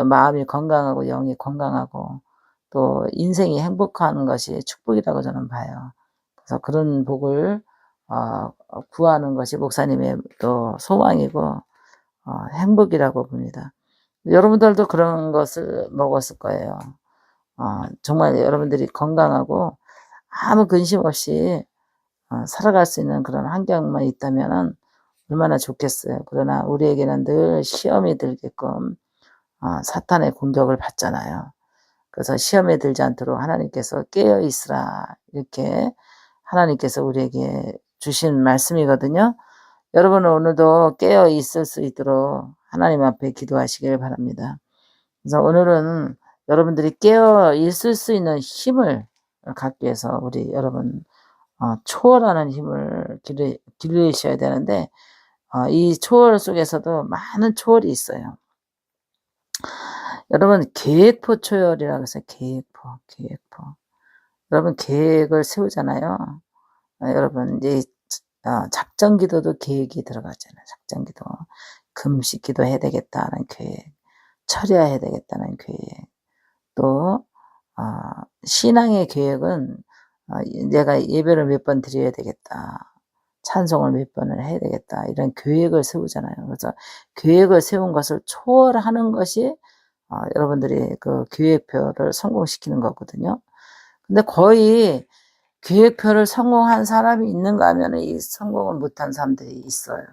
마음이 건강하고 영이 건강하고 또 인생이 행복한 것이 축복이라고 저는 봐요. 그래서 그런 복을 구하는 것이 목사님의 또 소망이고 행복이라고 봅니다. 여러분들도 그런 것을 먹었을 거예요. 정말 여러분들이 건강하고 아무 근심 없이 살아갈 수 있는 그런 환경만 있다면 얼마나 좋겠어요. 그러나 우리에게는 늘 시험이 들게끔 사탄의 공격을 받잖아요. 그래서 시험에 들지 않도록 하나님께서 깨어 있으라 이렇게 하나님께서 우리에게 주신 말씀이거든요. 여러분은 오늘도 깨어 있을 수 있도록 하나님 앞에 기도하시길 바랍니다. 그래서 오늘은 여러분들이 깨어 있을 수 있는 힘을 갖기 위해서 우리 여러분 초월하는 힘을 기르셔야 되는데 이 초월 속에서도 많은 초월이 있어요. 여러분 계획포 초월이라고 해서 계획포. 여러분 계획을 세우잖아요. 여러분 이제 작전 기도도 계획이 들어가잖아요. 작전 기도. 금식 기도해야 되겠다는 계획. 철야해야 되겠다는 계획. 또 신앙의 계획은 내가 예배를 몇 번 드려야 되겠다. 찬송을 몇 번을 해야 되겠다. 이런 계획을 세우잖아요. 그래서 계획을 세운 것을 초월하는 것이 여러분들이 그 계획표를 성공시키는 거거든요. 근데 거의 계획표를 성공한 사람이 있는가 하면 이 성공을 못한 사람들이 있어요.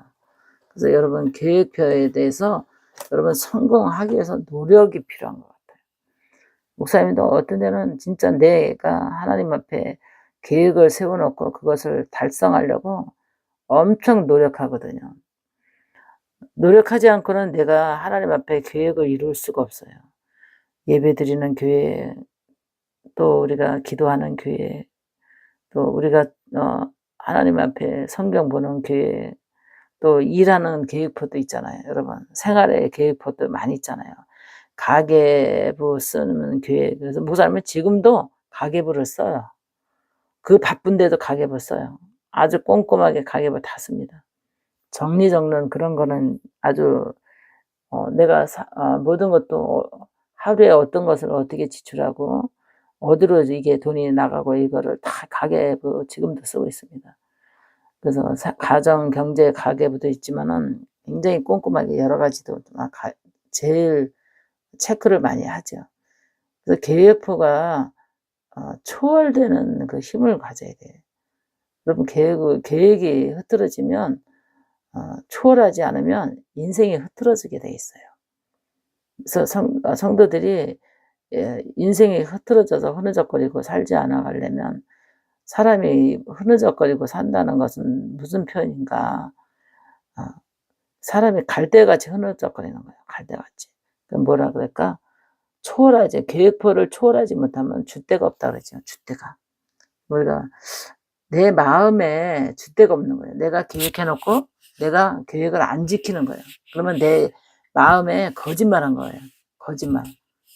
그래서 여러분 계획표에 대해서 여러분 성공하기 위해서 노력이 필요한 것 같아요. 목사님도 어떤 데는 진짜 내가 하나님 앞에 계획을 세워놓고 그것을 달성하려고 엄청 노력하거든요. 노력하지 않고는 내가 하나님 앞에 계획을 이룰 수가 없어요. 예배드리는 교회, 또 우리가 기도하는 교회, 또 우리가 하나님 앞에 성경 보는 교회, 또 일하는 계획표도 있잖아요. 여러분 생활의 계획표도 많이 있잖아요. 가계부 쓰는 교회. 그래서 목사님은 지금도 가계부를 써요. 그 바쁜데도 가계부 써요. 아주 꼼꼼하게 가계부 다 씁니다. 정리정돈 그런 거는 아주 내가 모든 것도 하루에 어떤 것을 어떻게 지출하고 어디로 이게 돈이 나가고 이거를 다 가계부 지금도 쓰고 있습니다. 그래서 가정 경제 가계부도 있지만은 굉장히 꼼꼼하게 여러 가지도 제일 체크를 많이 하죠. 그래서 계획표가 초월되는 그 힘을 가져야 돼요. 여러분 계획이 흐트러지면 초월하지 않으면 인생이 흐트러지게 돼 있어요. 그래서 성도들이 인생이 흐트러져서 흐느적거리고 살지 않아 가려면 사람이 흐느적거리고 산다는 것은 무슨 표현인가? 사람이 갈대같이 흐느적거리는 거예요. 갈대같이. 그럼 뭐라 그럴까? 계획표를 초월하지 못하면 줏대가 없다 그러죠. 줏대가. 우리가 내 마음에 줏대가 없는 거예요. 내가 계획해 놓고 내가 계획을 안 지키는 거예요. 그러면 내 마음에 거짓말한 거예요. 거짓말.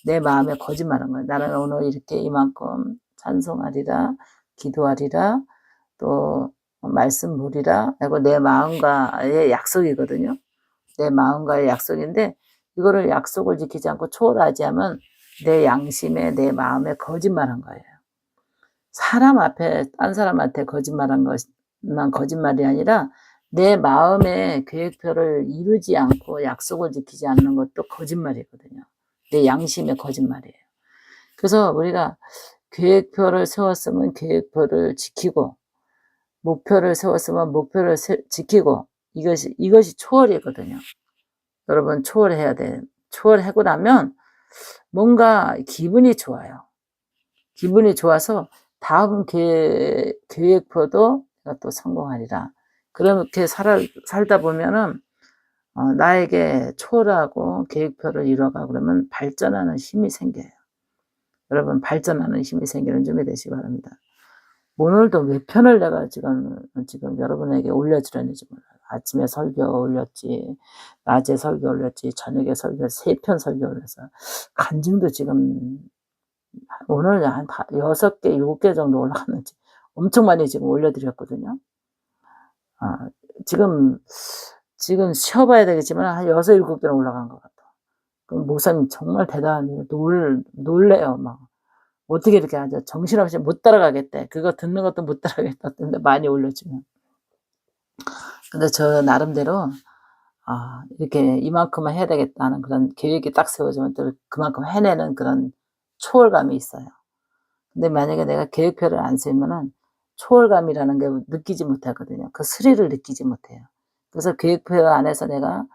내 마음에 거짓말한 거예요. 나는 오늘 이렇게 이만큼 찬송하리라, 기도하리라, 또 말씀 보리라. 그리고 내 마음과의 약속이거든요. 내 마음과의 약속인데 이거를 약속을 지키지 않고 초월하지 하면 내 양심에 내 마음에 거짓말한 거예요. 사람 앞에 딴 사람한테 거짓말한 것만 거짓말이 아니라 내 마음의 계획표를 이루지 않고 약속을 지키지 않는 것도 거짓말이거든요. 내 양심의 거짓말이에요. 그래서 우리가 계획표를 세웠으면 계획표를 지키고 목표를 세웠으면 목표를 지키고 이것이 초월이거든요. 여러분 초월해야 돼. 초월하고 나면 뭔가 기분이 좋아요. 기분이 좋아서 다음 계획표도 내가 또 성공하리라. 그렇게 살다 보면은 나에게 초월하고 계획표를 이뤄가고 그러면 발전하는 힘이 생겨요. 여러분 발전하는 힘이 생기는 준비 되시기 바랍니다. 오늘도 몇 편을 내가 지금 여러분에게 올려드렸는지 몰라요. 아침에 설교 올렸지, 낮에 설교 올렸지, 저녁에 설교 3편 설교 올려서 간증도 지금 오늘 한 6개, 7개 정도 올라갔는지 엄청 많이 지금 올려드렸거든요. 지금 쉬어봐야 되겠지만 한 6, 7개는 올라간 것 같아. 그럼 목사님 정말 대단하네요. 놀래요. 막 어떻게 이렇게 하죠? 정신없이 못 따라가겠대. 그거 듣는 것도 못 따라가겠다. 근데 많이 올려주면. 근데 저 나름대로 이렇게 이만큼만 해야 되겠다는 그런 계획이 딱 세워지면 또 그만큼 해내는 그런 초월감이 있어요. 근데 만약에 내가 계획표를 안 세우면은 초월감이라는 게 느끼지 못하거든요. 그 스릴을 느끼지 못해요. 그래서 계획표 안에서 내가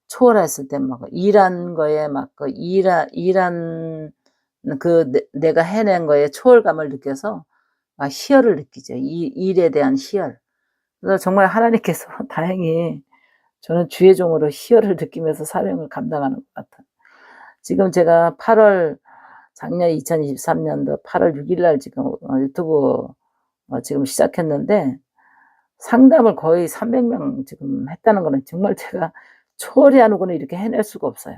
초월했을 때 막 일한 거에 막 내가 해낸 거에 초월감을 느껴서 막 희열을 느끼죠. 일에 대한 희열. 그래서 정말 하나님께서 다행히 저는 주의 종으로 희열을 느끼면서 사명을 감당하는 것 같아요. 지금 제가 작년 2023년도 8월 6일 날 지금 유튜브 지금 시작했는데 상담을 거의 300명 지금 했다는 거는 정말 제가 초월이 아니고는 이렇게 해낼 수가 없어요.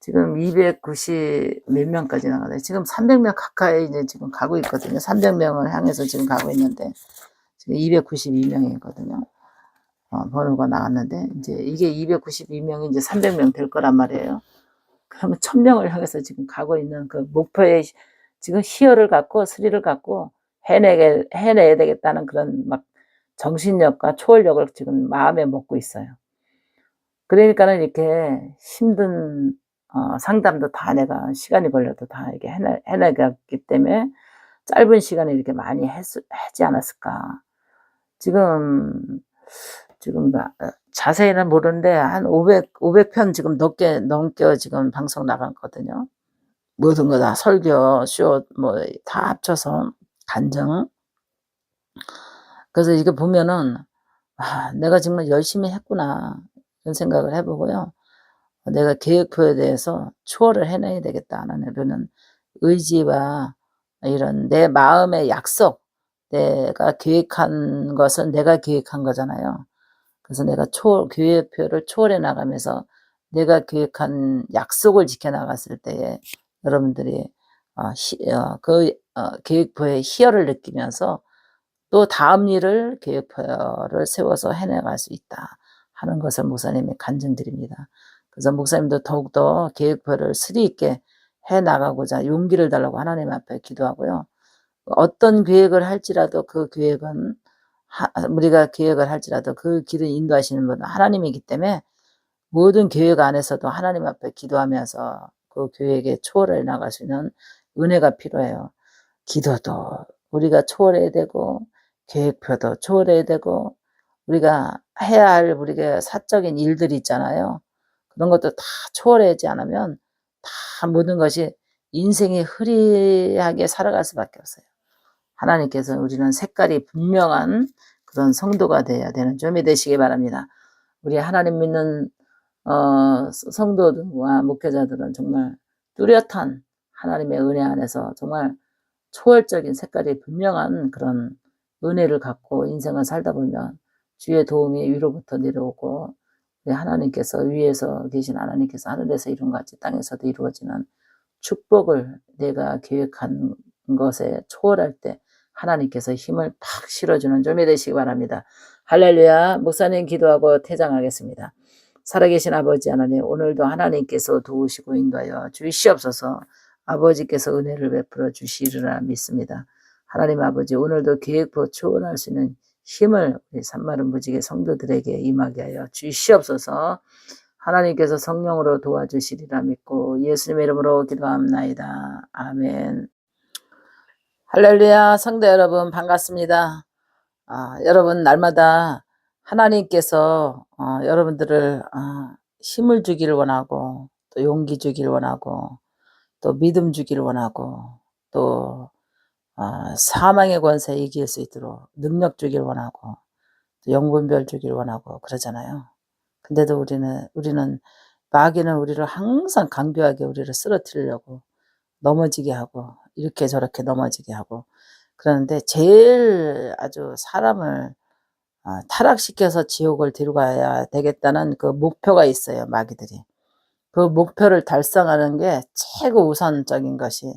지금 290 몇 명까지 나가요. 지금 300명 가까이 이제 지금 가고 있거든요. 300명을 향해서 지금 가고 있는데 지금 292명이거든요. 번호가 나왔는데 이제 이게 292명이 이제 300명 될 거란 말이에요. 그러면 1000명을 향해서 지금 가고 있는 그 목표에 지금 희열을 갖고 스릴을 갖고 해내야 되겠다는 그런 막 정신력과 초월력을 지금 마음에 먹고 있어요. 그러니까는 이렇게 힘든 상담도 다 내가 시간이 걸려도 다 이렇게 해내갔기 때문에 짧은 시간에 이렇게 많이 하지 않았을까. 지금 자세히는 모르는데 한 500편 지금 넘게 지금 방송 나갔거든요. 모든 거 다 설교, 쇼, 다 합쳐서 간증. 그래서 이거 보면은 내가 정말 열심히 했구나. 이런 생각을 해보고요. 내가 계획표에 대해서 추월을 해내야 되겠다 하는 이런 의지와 이런 내 마음의 약속, 내가 계획한 것은 내가 계획한 거잖아요. 그래서 내가 계획표를 초월해 나가면서 내가 계획한 약속을 지켜나갔을 때에 여러분들이 계획표의 희열을 느끼면서 또 다음 일을 계획표를 세워서 해나갈 수 있다 하는 것을 목사님이 간증드립니다. 그래서 목사님도 더욱더 계획표를 스리 있게 해나가고자 용기를 달라고 하나님 앞에 기도하고요. 어떤 계획을 할지라도 그 계획은 우리가 계획을 할지라도 그 길을 인도하시는 분은 하나님이기 때문에 모든 계획 안에서도 하나님 앞에 기도하면서 그 계획에 초월해 나갈 수 있는 은혜가 필요해요. 기도도 우리가 초월해야 되고 계획표도 초월해야 되고 우리가 해야 할 우리가 사적인 일들이 있잖아요. 그런 것도 다 초월하지 않으면 다 모든 것이 인생이 흐리하게 살아갈 수밖에 없어요. 하나님께서 우리는 색깔이 분명한 그런 성도가 되어야 되는 점이 되시기 바랍니다. 우리 하나님 믿는 성도들과 목회자들은 정말 뚜렷한 하나님의 은혜 안에서 정말 초월적인 색깔이 분명한 그런 은혜를 갖고 인생을 살다 보면 주의 도움이 위로부터 내려오고 하나님께서 위에서 계신 하나님께서 하늘에서 이룬 같이 땅에서도 이루어지는 축복을 내가 계획한 것에 초월할 때 하나님께서 힘을 팍 실어주는 점이 되시기 바랍니다. 할렐루야. 목사님 기도하고 퇴장하겠습니다. 살아계신 아버지 하나님, 오늘도 하나님께서 도우시고 인도하여 주시옵소서. 아버지께서 은혜를 베풀어 주시리라 믿습니다. 하나님 아버지, 오늘도 계획표 초월할 수 있는 힘을 우리 산마른 무지개 성도들에게 임하게 하여 주시옵소서. 하나님께서 성령으로 도와주시리라 믿고 예수님의 이름으로 기도합나이다. 아멘. 할렐루야. 성도 여러분 반갑습니다. 여러분 날마다 하나님께서 여러분들을 힘을 주기를 원하고 또 용기 주기를 원하고 또 믿음 주기를 원하고 또 사망의 권세에 이길 수 있도록 능력 주기를 원하고 또 영분별 주기를 원하고 그러잖아요. 근데도 우리는 마귀는 우리를 항상 강교하게 우리를 쓰러뜨리려고 넘어지게 하고 이렇게 저렇게 넘어지게 하고 그러는데 제일 아주 사람을 타락시켜서 지옥을 데려가야 되겠다는 그 목표가 있어요. 마귀들이. 그 목표를 달성하는 게 최고 우선적인 것이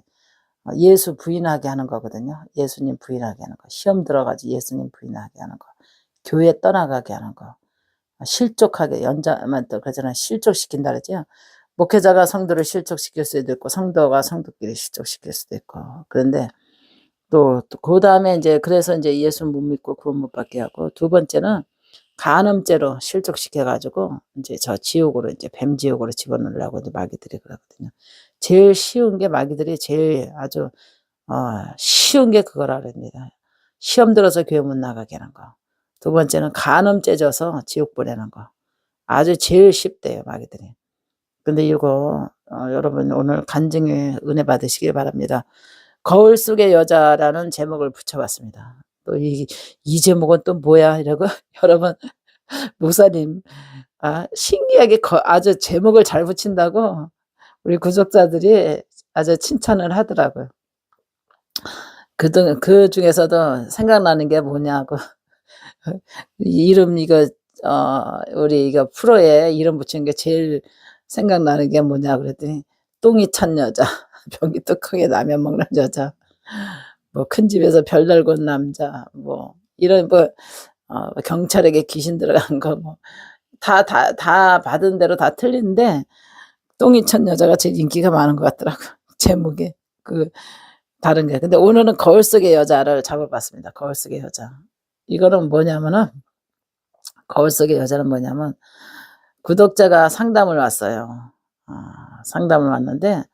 예수 부인하게 하는 거거든요. 예수님 부인하게 하는 거. 시험 들어가지고 예수님 부인하게 하는 거. 교회 떠나가게 하는 거. 실족하게 연자만 또 그러잖아요. 실족시킨다 그러죠. 목회자가 성도를 실족시킬 수도 있고 성도가 성도끼리 실족시킬 수도 있고. 그런데 또 그 다음에 이제 그래서 이제 예수 못 믿고 구원 못 받게 하고 두 번째는 간음죄로 실족시켜가지고 이제 저 지옥으로 이제 뱀 지옥으로 집어넣으려고 이제 마귀들이 그러거든요. 제일 쉬운 게 마귀들이 제일 아주 쉬운 게 그거라 그럽니다. 시험 들어서 교회 못 나가게 하는 거. 두 번째는 간음죄 져서 지옥 보내는 거. 아주 제일 쉽대요 마귀들이. 근데 이거 여러분 오늘 간증에 은혜 받으시길 바랍니다. 거울 속의 여자라는 제목을 붙여봤습니다. 또 이 제목은 또 뭐야 이러고 여러분 목사님 신기하게 아주 제목을 잘 붙인다고 우리 구독자들이 아주 칭찬을 하더라고요. 그 중에서도 생각나는 게 뭐냐고 이름 이거 우리 이거 프로에 이름 붙인 게 제일 생각나는 게 뭐냐 그랬더니 똥이 찬 여자, 변기 뚜껑에 라면 먹는 여자, 뭐 큰 집에서 별 날곤 남자, 뭐 이런 뭐 경찰에게 귀신 들어간 거 뭐 다 받은 대로 다 틀린데 똥이 찬 여자가 제일 인기가 많은 것 같더라고 제목이 그 다른 게. 근데 오늘은 거울 속의 여자를 잡아봤습니다. 거울 속의 여자. 이거는 뭐냐면은 거울 속의 여자는 뭐냐면 구독자가 상담을 왔어요. 상담을 왔는데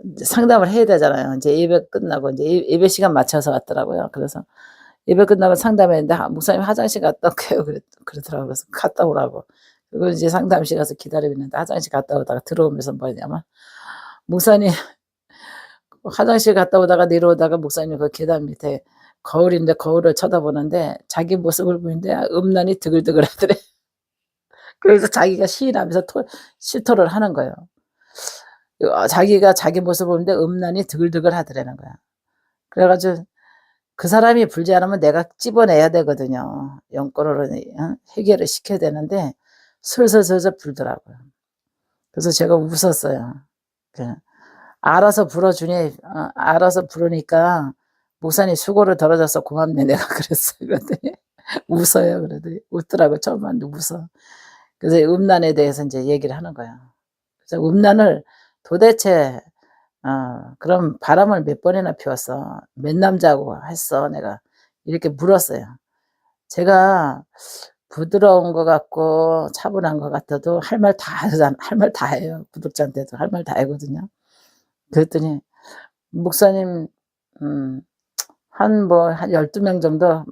이제 상담을 해야 되잖아요. 이제 예배 끝나고 이제 예배 시간 맞춰서 왔더라고요. 그래서 예배 끝나고 상담했는데 목사님 화장실 갔다 올게요. 그러더라고요. 그래서 갔다 오라고. 그리고 이제 상담실 가서 기다리고 있는데 화장실 갔다 오다가 들어오면서 뭐냐면 목사님 화장실 갔다 오다가 내려오다가 목사님 그 계단 밑에 거울인데 거울을 쳐다보는데 자기 모습을 보는데 음란이 드글드글하더래. 그래서 자기가 시인하면서 시토를 하는 거예요. 자기가 자기 모습을 보는데 음란이 드글드글하더라는 거야. 그래 가지고 그 사람이 불지 않으면 내가 찝어내야 되거든요. 연꽃으로 해결을 시켜야 되는데 슬슬슬슬 불더라고요. 그래서 제가 웃었어요. 알아서 불어주니 알아서 부르니까 목사님 수고를 덜어줘서 고맙네 내가 그랬어요. 그랬더니 웃어요. 그러더니 웃더라고요. 처음 봤는데 웃어. 그래서 음란에 대해서 이제 얘기를 하는 거예요. 그래서 음란을 도대체 그럼 바람을 몇 번이나 피웠어? 몇 남자하고 했어? 내가 이렇게 물었어요. 제가 부드러운 것 같고 차분한 것 같아도 할 말 다 하잖아. 할 말 다 해요. 구독자한테도 할 말 다 하거든요. 그랬더니 목사님 한 12명 정도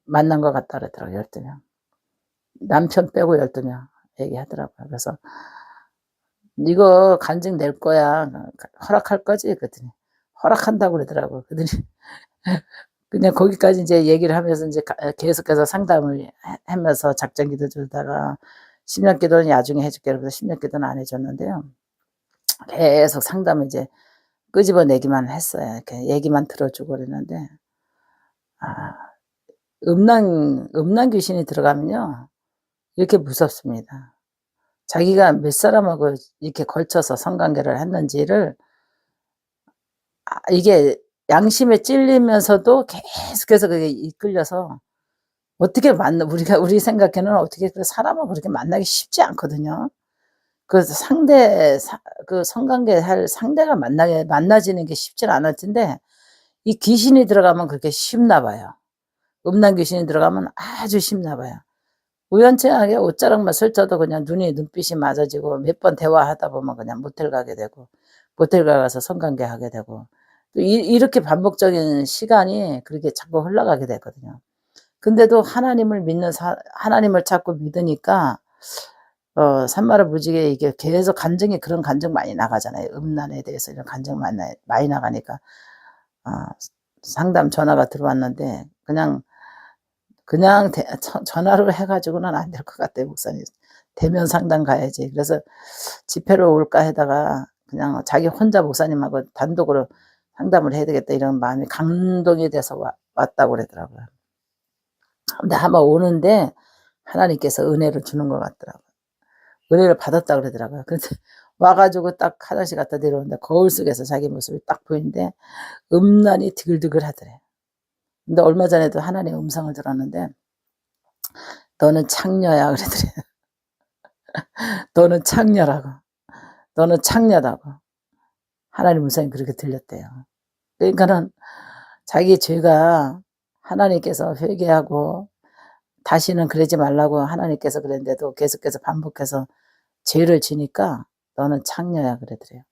만난 것 같다 그러더라고요. 12명. 남편 빼고 12명 얘기하더라고요. 그래서 이거 간증 낼 거야. 허락할 거지? 그랬더니 허락한다고 그러더라고요. 그랬더니 그냥 거기까지 이제 얘기를 하면서 이제 계속해서 상담을 하면서 작전 기도 주다가 심령 기도는 나중에 해줄게 그래서 심령 기도는 안 해줬는데요. 계속 상담을 이제 끄집어내기만 했어요. 이렇게 얘기만 들어주고 그랬는데 음란 귀신이 들어가면요 이렇게 무섭습니다. 자기가 몇 사람하고 이렇게 걸쳐서 성관계를 했는지를 이게 양심에 찔리면서도 계속해서 그게 이끌려서 어떻게 우리 생각에는 어떻게 사람을 그렇게 만나기 쉽지 않거든요. 그래서 그 성관계 할 상대가 만나지는 게 쉽진 않을 텐데 이 귀신이 들어가면 그렇게 쉽나 봐요. 음란 귀신이 들어가면 아주 쉽나 봐요. 우연찮게 옷자락만 설쳐도 그냥 눈빛이 맞아지고 몇 번 대화하다 보면 그냥 모텔 가게 되고 모텔 가서 성관계 하게 되고 이렇게 반복적인 시간이 그렇게 자꾸 흘러가게 되거든요. 근데도 하나님을 자꾸 믿으니까 산마를 무지개 이게 계속 그런 간증 많이 나가잖아요. 음란에 대해서 이런 간증 많이 나가니까 상담 전화가 들어왔는데 그냥 전화로 해가지고는 안 될 것 같아요, 목사님. 대면 상담 가야지. 그래서 집회로 올까 하다가 그냥 자기 혼자 목사님하고 단독으로 상담을 해야 되겠다 이런 마음이 감동이 돼서 왔다고 그러더라고요. 근데 한번 오는데 하나님께서 은혜를 주는 것 같더라고요. 은혜를 받았다고 그러더라고요. 그래서 와가지고 딱 화장실 갔다 내려오는데 거울 속에서 자기 모습이 딱 보이는데 음란이 드글드글 하더래. 근데 얼마 전에도 하나님의 음성을 들었는데 너는 창녀야 그러더래. 너는 창녀라고. 너는 창녀다고. 하나님 음성이 그렇게 들렸대요. 그러니까는 자기 죄가 하나님께서 회개하고 다시는 그러지 말라고 하나님께서 그랬는데도 계속해서 반복해서 죄를 지니까 너는 창녀야 그러더래요.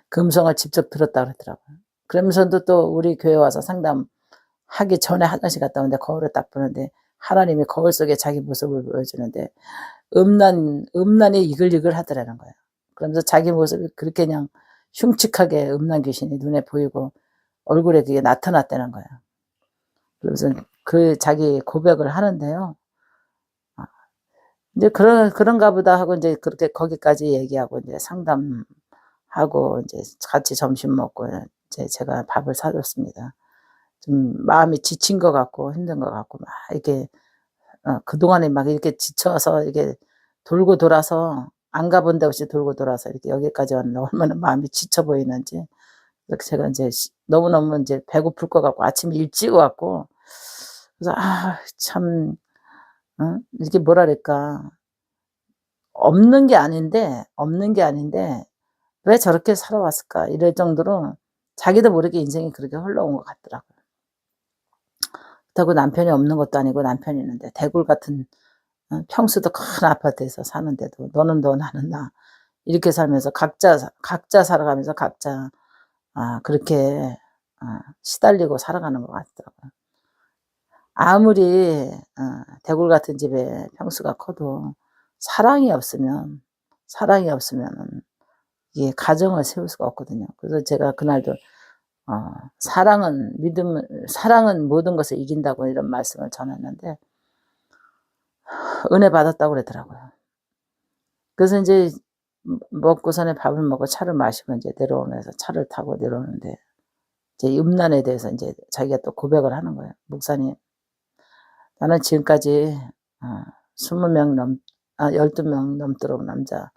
그 음성을 직접 들었다 그러더라고요. 그러면서도 또 우리 교회 와서 상담하기 전에 화장실 갔다 오는데 거울을 딱 보는데 하나님이 거울 속에 자기 모습을 보여주는데 음란이 이글이글 하더라는 거예요. 그러면서 자기 모습이 그렇게 그냥 흉측하게 음란 귀신이 눈에 보이고 얼굴에 그게 나타났다는 거예요. 그래서 그 자기 고백을 하는데요. 이제 그런가 보다 하고 이제 그렇게 거기까지 얘기하고 이제 상담하고 이제 같이 점심 먹고 이제 제가 밥을 사줬습니다. 좀 마음이 지친 것 같고 힘든 것 같고 막 이렇게 그동안에 막 이렇게 지쳐서 이렇게 돌고 돌아서 안 가본 데 없이 돌고 돌아서 이렇게 여기까지 왔는데 얼마나 마음이 지쳐 보이는지 이렇게 제가 이제 너무너무 이제 배고플 것 같고 아침에 일찍 왔고 그래서 참 이게 뭐랄까 없는 게 아닌데 왜 저렇게 살아왔을까 이럴 정도로 자기도 모르게 인생이 그렇게 흘러온 것 같더라고요. 그렇다고 남편이 없는 것도 아니고 남편이 있는데 대굴 같은 평수도 큰 아파트에서 사는데도 너는 너 나는 나 이렇게 살면서 각자 살아가면서 각자 그렇게 시달리고 살아가는 것 같더라고요. 아무리 대굴 같은 집에 평수가 커도 사랑이 없으면은 이게 가정을 세울 수가 없거든요. 그래서 제가 그날도 사랑은 모든 것을 이긴다고 이런 말씀을 전했는데, 은혜 받았다고 그러더라고요. 그래서 이제 먹고서는 밥을 먹고 차를 마시고 이제 내려오면서 차를 타고 내려오는데, 이제 음란에 대해서 이제 자기가 또 고백을 하는 거예요. 목사님, 나는 지금까지 12명 넘도록 남자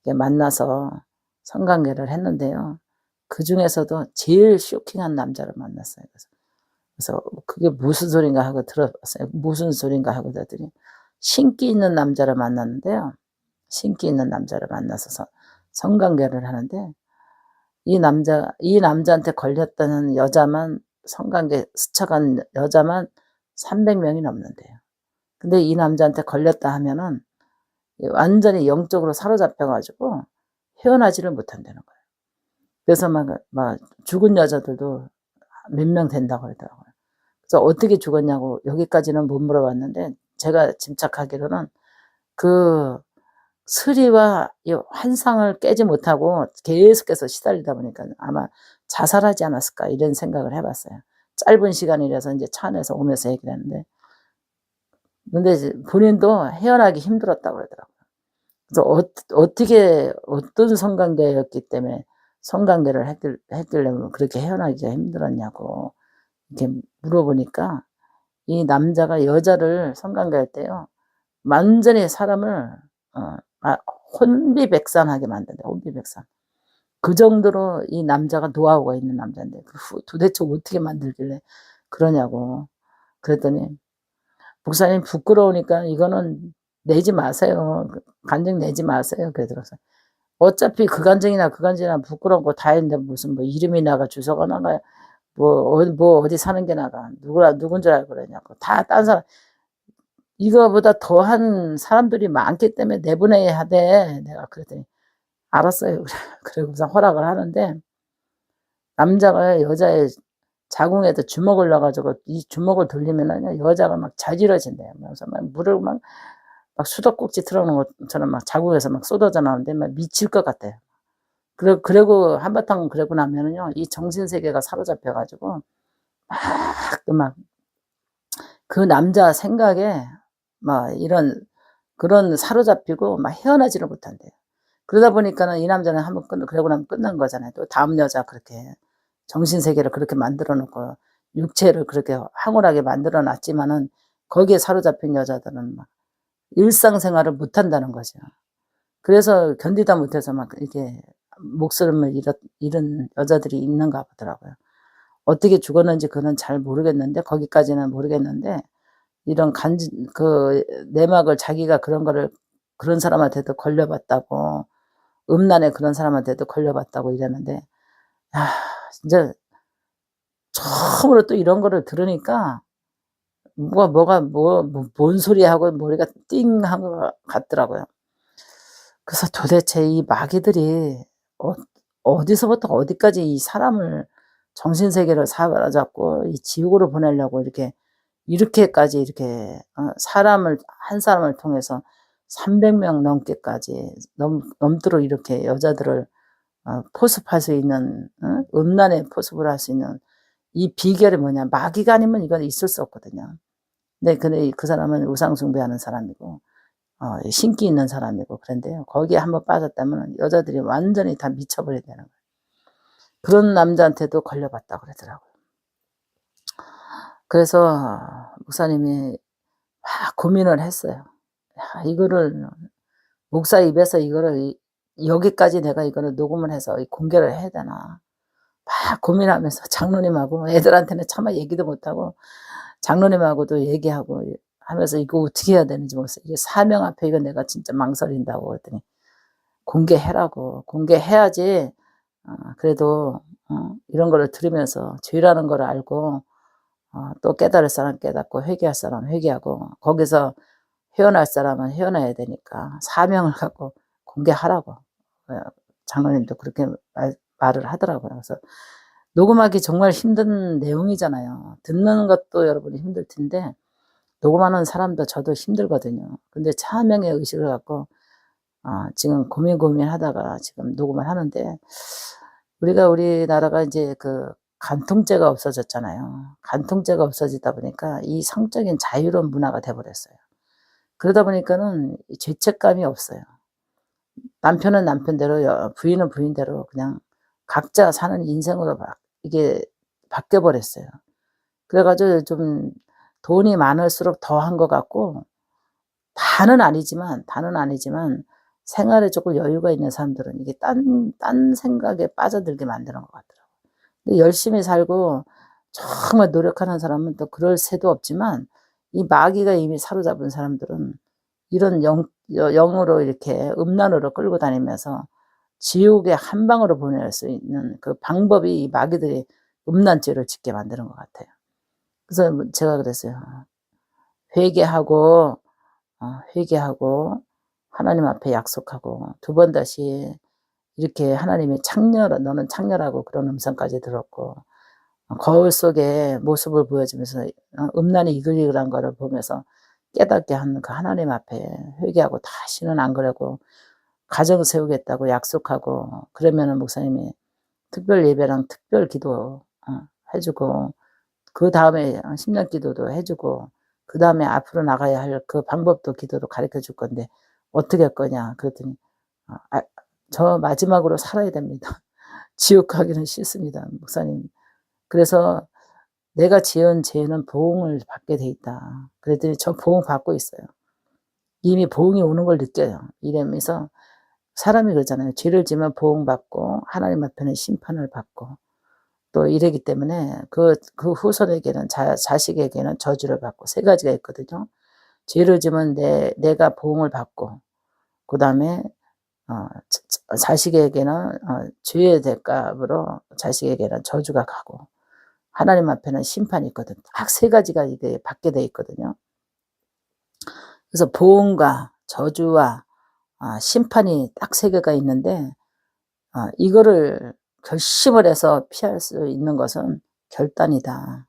만나서 성관계를 했는데요. 그 중에서도 제일 쇼킹한 남자를 만났어요. 그래서 그게 무슨 소린가 하고 들어봤어요. 무슨 소린가 하고 들었더니, 신기 있는 남자를 만났는데요. 신기 있는 남자를 만나서 성관계를 하는데, 이 남자한테 걸렸다는 여자만, 성관계 스쳐간 여자만 300명이 넘는데요. 근데 이 남자한테 걸렸다 하면은 완전히 영적으로 사로잡혀가지고 헤어나지를 못한다는 거예요. 그래서 막 죽은 여자들도 몇 명 된다고 그러더라고요. 그래서 어떻게 죽었냐고 여기까지는 못 물어봤는데, 제가 짐작하기로는 그 스리와 이 환상을 깨지 못하고 계속해서 시달리다 보니까 아마 자살하지 않았을까 이런 생각을 해봤어요. 짧은 시간이라서 이제 차 안에서 오면서 얘기를 했는데, 근데 본인도 헤어나기 힘들었다고 그러더라고요. 그래서 어떻게 어떤 성관계였기 때문에 성관계를 했길래 그렇게 헤어나기가 힘들었냐고 이렇게 물어보니까, 이 남자가 여자를 성관계할 때요, 완전히 사람을 혼비백산하게 만든대. 혼비백산. 그 정도로 이 남자가 노하우가 있는 남자인데, 도대체 어떻게 만들길래 그러냐고 그랬더니, 목사님 부끄러우니까 이거는 내지 마세요. 간증 내지 마세요. 그러더라고요. 어차피 그 간증이나 부끄러운 거 다 했는데 무슨 뭐 이름이 나가 주소가 나가 뭐 어디 사는 게 나가 누군 줄 알고 그러냐고. 다 딴 사람, 이거보다 더한 사람들이 많기 때문에 내보내야 돼. 내가 그랬더니 알았어요. 그러고서 허락을 하는데, 남자가 여자의 자궁에다 주먹을 넣어가지고 이 주먹을 돌리면은 여자가 막 자지러진대요. 그래서 막 물을 막 수도꼭지 틀어놓은 것처럼 막 자궁에서 막 쏟아져 나오는데 막 미칠 것 같아요. 그리고 한바탕 그러고 나면은요, 이 정신세계가 사로잡혀가지고 막 그 남자 생각에 막 그런 사로잡히고 막 헤어나지를 못한대요. 그러다 보니까는 이 남자는 한번 그러고 나면 끝난 거잖아요. 또 다음 여자 그렇게 정신세계를 그렇게 만들어 놓고 육체를 그렇게 황홀하게 만들어 놨지만은, 거기에 사로잡힌 여자들은 막 일상생활을 못 한다는 거죠. 그래서 견디다 못해서 막 이렇게 목숨을 잃은 여자들이 있는가 보더라고요. 어떻게 죽었는지 그건 잘 모르겠는데, 거기까지는 모르겠는데, 이런 내막을 자기가 그런 사람한테도 걸려봤다고, 음란에 그런 사람한테도 걸려봤다고 이러는데, 진짜 처음으로 또 이런 거를 들으니까 뭔 소리 하고 머리가 띵한 것 같더라고요. 그래서 도대체 이 마귀들이 어디서부터 어디까지 이 사람을 정신세계를 사로잡고 이 지옥으로 보내려고 이렇게까지 한 사람을 통해서 300명 넘게까지 넘도록 이렇게 여자들을 포섭할 수 있는, 음란에 포섭을 할 수 있는 이 비결이 뭐냐? 마귀가 아니면 이건 있을 수 없거든요. 근데 그 사람은 우상숭배하는 사람이고, 신기 있는 사람이고, 그런데요, 거기에 한번 빠졌다면 여자들이 완전히 다 미쳐버려야 되는 거예요. 그런 남자한테도 걸려봤다고 그러더라고요. 그래서 목사님이 막 고민을 했어요. 이거를 목사 입에서 여기까지 내가 이거를 녹음을 해서 공개를 해야 되나 막 고민하면서 장로님하고 애들한테는 차마 얘기도 못하고 장로님하고도 얘기하고 하면서 이거 어떻게 해야 되는지 모르겠어요. 이게 사명 앞에 이거 내가 진짜 망설인다고 그랬더니, 공개해라고. 공개해야지 그래도 이런 거를 들으면서 죄라는 걸 알고 또 깨달을 사람 깨닫고 회개할 사람 회개하고, 거기서 헤어날 사람은 헤어나야 되니까 사명을 갖고 공개하라고 장로님도 그렇게 말을 하더라고요. 그래서 녹음하기 정말 힘든 내용이잖아요. 듣는 것도 여러분이 힘들 텐데 녹음하는 사람도 저도 힘들거든요. 근데 사명의 의식을 갖고 지금 고민하다가 지금 녹음을 하는데, 우리나라가 이제 간통죄가 없어졌잖아요. 간통죄가 없어지다 보니까 이 성적인 자유로운 문화가 돼 버렸어요. 그러다 보니까는 죄책감이 없어요. 남편은 남편대로 부인은 부인대로 그냥 각자 사는 인생으로 막 이게 바뀌어 버렸어요. 그래 가지고 좀 돈이 많을수록 더한 것 같고, 다는 아니지만 생활에 조금 여유가 있는 사람들은 이게 딴 생각에 빠져들게 만드는 것 같더라고요. 근데 열심히 살고 정말 노력하는 사람은 또 그럴 새도 없지만, 이 마귀가 이미 사로잡은 사람들은 이런 영으로 이렇게 음란으로 끌고 다니면서 지옥의 한 방으로 보낼 수 있는 그 방법이 이 마귀들이 음란죄를 짓게 만드는 것 같아요. 그래서 제가 그랬어요. 회개하고 회개하고 하나님 앞에 약속하고 두 번 다시 이렇게 하나님이 너는 창녀라고 그런 음성까지 들었고, 거울 속에 모습을 보여주면서 음란이 이글이글한 거를 보면서 깨닫게 하는 그 하나님 앞에 회개하고 다시는 안 그러고 가정 세우겠다고 약속하고, 그러면은 목사님이 특별 예배랑 특별 기도 해 주고, 그다음에 심령 기도도 해 주고, 그다음에 앞으로 나가야 할 그 방법도 기도로 가르쳐 줄 건데 어떻게 할 거냐 그랬더니 저 마지막으로 살아야 됩니다. 지옥 가기는 싫습니다, 목사님. 그래서 "내가 지은 죄는 보응을 받게 돼 있다." 그랬더니 저 보응 받고 있어요. 이미 보응이 오는 걸 느껴요. 이러면서 사람이 그러잖아요. 죄를 지으면 보응받고 하나님 앞에는 심판을 받고, 또 이러기 때문에 그 후손에게는 자식에게는 저주를 받고 세 가지가 있거든요. 죄를 지으면 내가 보응을 받고, 그다음에 자식에게는 죄의 대가로 자식에게는 저주가 가고, 하나님 앞에는 심판이 있거든. 딱 세 가지가 이게 받게 돼 있거든요. 그래서 보응과 저주와 심판이 딱 세 개가 있는데, 이거를 결심을 해서 피할 수 있는 것은 결단이다.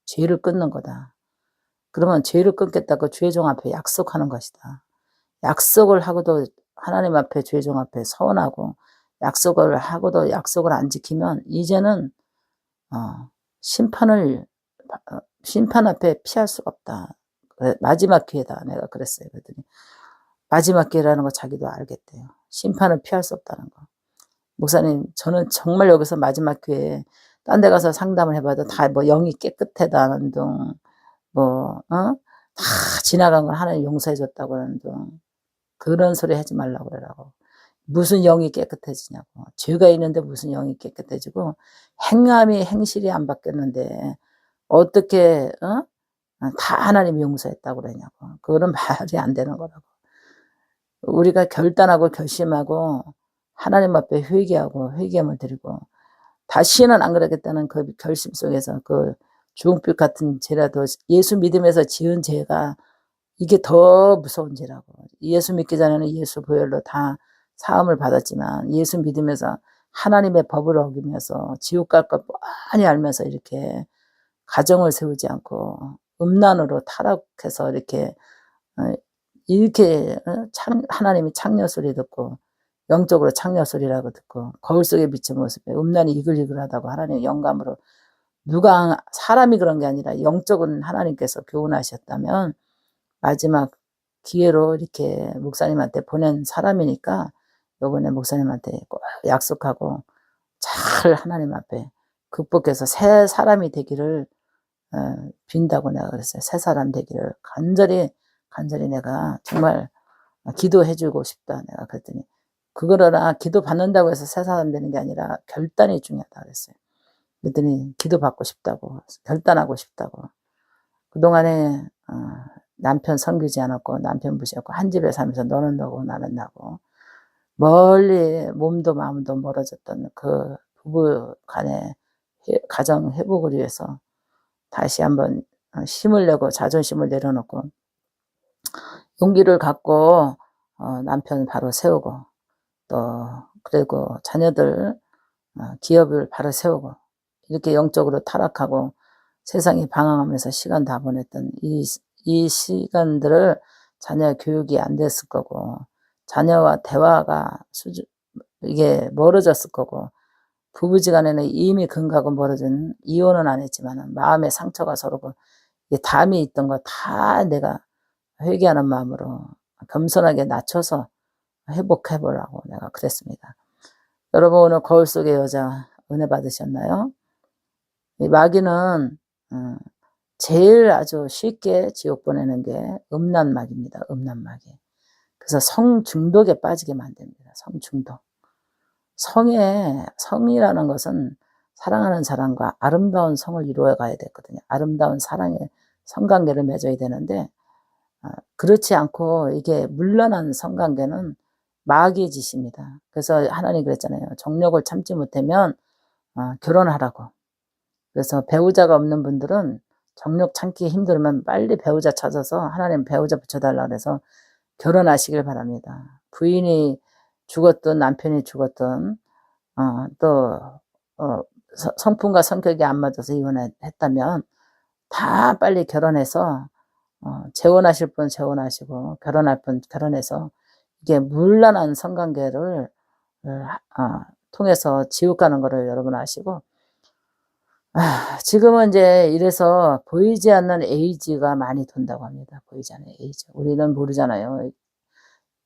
죄를 끊는 거다. 그러면 죄를 끊겠다고 죄종 앞에 약속하는 것이다. 약속을 하고도 하나님 앞에 죄종 앞에 서원하고 약속을 하고도 약속을 안 지키면 이제는 심판 앞에 피할 수가 없다. 마지막 기회다. 내가 그랬어요. 그랬더니 마지막 기회라는 거 자기도 알겠대요. 심판을 피할 수 없다는 거. 목사님, 저는 정말 여기서 마지막 기회에 딴 데 가서 상담을 해봐도 다 뭐 영이 깨끗하다는 둥, 다 지나간 걸 하나님 용서해 줬다고 하는 둥, 그런 소리 하지 말라고 그러라고. 무슨 영이 깨끗해지냐고. 죄가 있는데 무슨 영이 깨끗해지고, 행실이 안 바뀌었는데 어떻게 다 하나님이 용서했다고 그러냐고. 그거는 말이 안 되는 거라고. 우리가 결단하고 결심하고 하나님 앞에 회개함을 드리고 다시는 안 그러겠다는 그 결심 속에서 그 주홍빛 같은 죄라도 예수 믿으면서 지은 죄가 이게 더 무서운 죄라고. 예수 믿기 전에는 예수 보혈로 다 사함을 받았지만 예수 믿으면서 하나님의 법을 어기면서 지옥 갈 것 뻔히 알면서 이렇게 가정을 세우지 않고 음란으로 타락해서 이렇게 하나님이 창녀 소리 듣고 영적으로 창녀 소리라고 듣고 거울 속에 비친 모습에 음란이 이글이글하다고 하나님의 영감으로, 사람이 그런 게 아니라 영적은 하나님께서 교훈하셨다면 마지막 기회로 이렇게 목사님한테 보낸 사람이니까 요번에 목사님한테 꼭 약속하고 잘 하나님 앞에 극복해서 새 사람이 되기를 빈다고 내가 그랬어요. 새 사람 되기를 간절히 내가 정말 기도해 주고 싶다. 내가 그랬더니 그거라 기도 받는다고 해서 새 사람 되는 게 아니라 결단이 중요하다 그랬어요. 그랬더니 기도 받고 싶다고, 결단하고 싶다고. 그동안에 남편 섬기지 않았고 남편 무시했고 한 집에 살면서 너는 너고 나는 나고 멀리 몸도 마음도 멀어졌던 그 부부 간의 가정 회복을 위해서 다시 한번 힘을 내고 자존심을 내려놓고 용기를 갖고 남편 바로 세우고, 또 그리고 자녀들 기업을 바로 세우고, 이렇게 영적으로 타락하고 세상에 방황하면서 시간 다 보냈던 이 시간들을 자녀 교육이 안 됐을 거고 자녀와 대화가 이게 멀어졌을 거고 부부지간에는 이미 근거하고 멀어진 이혼은 안 했지만 마음의 상처가 서로 담이 있던 거 다 내가 회개하는 마음으로 겸손하게 낮춰서 회복해보라고 내가 그랬습니다. 여러분 오늘 거울 속의 여자 은혜 받으셨나요? 이 마귀는 제일 아주 쉽게 지옥 보내는 게 음란마귀입니다. 음란마귀. 그래서 성중독에 빠지게 만듭니다. 성중독. 성이라는 것은 사랑하는 사람과 아름다운 성을 이루어 가야 되거든요. 아름다운 사랑의 성관계를 맺어야 되는데 그렇지 않고 이게 물러난 성관계는 마귀의 짓입니다. 그래서 하나님 그랬잖아요. 정욕을 참지 못하면 결혼하라고. 그래서 배우자가 없는 분들은 정욕 참기 힘들면 빨리 배우자 찾아서 하나님 배우자 붙여달라 그래서 결혼하시길 바랍니다. 부인이 죽었든 남편이 죽었든 또 성품과 성격이 안 맞아서 이혼했다면 다 빨리 결혼해서 재혼하실 분 재혼하시고 결혼할 분 결혼해서 이게 물란한 성관계를 통해서 지옥 가는 거를 여러분 아시고 지금은 이제 이래서 보이지 않는 에이즈가 많이 돈다고 합니다. 보이지 않는 에이즈. 우리는 모르잖아요.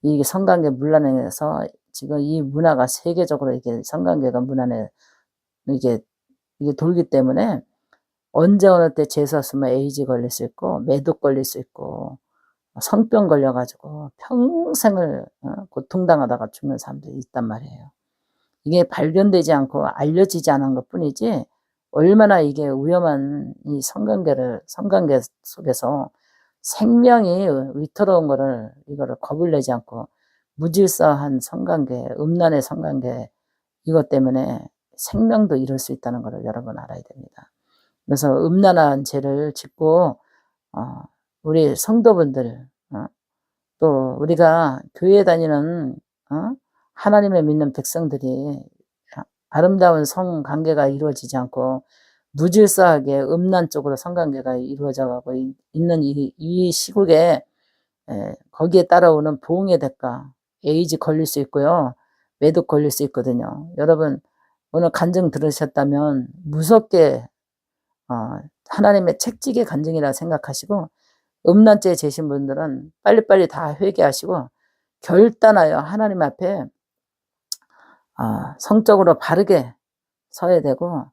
이게 성관계 문란해서 지금 이 문화가 세계적으로 이게 성관계가 문란해 이게 돌기 때문에 언제 어느 때 재수없으면 에이즈 걸릴 수 있고 매독 걸릴 수 있고 성병 걸려가지고 평생을 고통당하다가 죽는 사람들이 있단 말이에요. 이게 발견되지 않고 알려지지 않은 것 뿐이지 얼마나 이게 위험한 이 성관계 속에서 생명이 위태로운 이거를 겁을 내지 않고 무질서한 성관계, 음란의 성관계 이것 때문에 생명도 잃을 수 있다는 것을 여러분 알아야 됩니다. 그래서 음란한 죄를 짓고 우리 성도분들 또 우리가 교회 다니는 하나님을 믿는 백성들이 아름다운 성관계가 이루어지지 않고 무질서하게 음란 쪽으로 성관계가 이루어져 가고 있는 이 시국에 거기에 따라오는 보응의 대가 에이즈 걸릴 수 있고요. 매독 걸릴 수 있거든요. 여러분 오늘 간증 들으셨다면 무섭게 하나님의 책찍의 간증이라 생각하시고 음란죄 재신 분들은 빨리빨리 다 회개하시고 결단하여 하나님 앞에 성적으로 바르게 서야 되고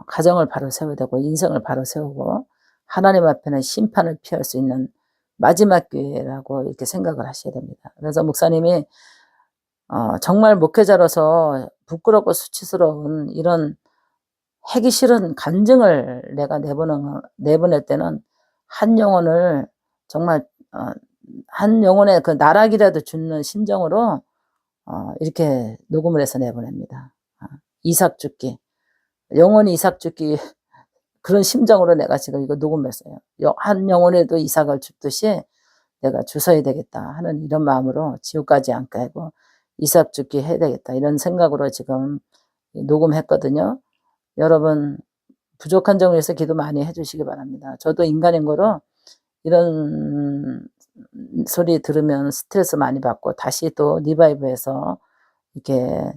가정을 바로 세워야 되고 인생을 바로 세우고 하나님 앞에는 심판을 피할 수 있는 마지막 기회라고 이렇게 생각을 하셔야 됩니다. 그래서 목사님이 정말 목회자로서 부끄럽고 수치스러운 이런 하기 싫은 간증을 내가 내보낼 때는 한 영혼을 정말 한 영혼의 그 나락이라도 주는 심정으로 이렇게 녹음을 해서 내보냅니다. 이삭 죽기 영혼이 이삭 죽기 그런 심정으로 내가 지금 이거 녹음했어요. 한 영혼에도 이삭을 줍듯이 내가 주서야 되겠다 하는 이런 마음으로 지옥까지 안 가고 이삭 죽기 해야 되겠다 이런 생각으로 지금 녹음했거든요. 여러분 부족한 점을 위해서 기도 많이 해주시기 바랍니다. 저도 인간인 거로 이런 소리 들으면 스트레스 많이 받고 다시 또 리바이브해서 이렇게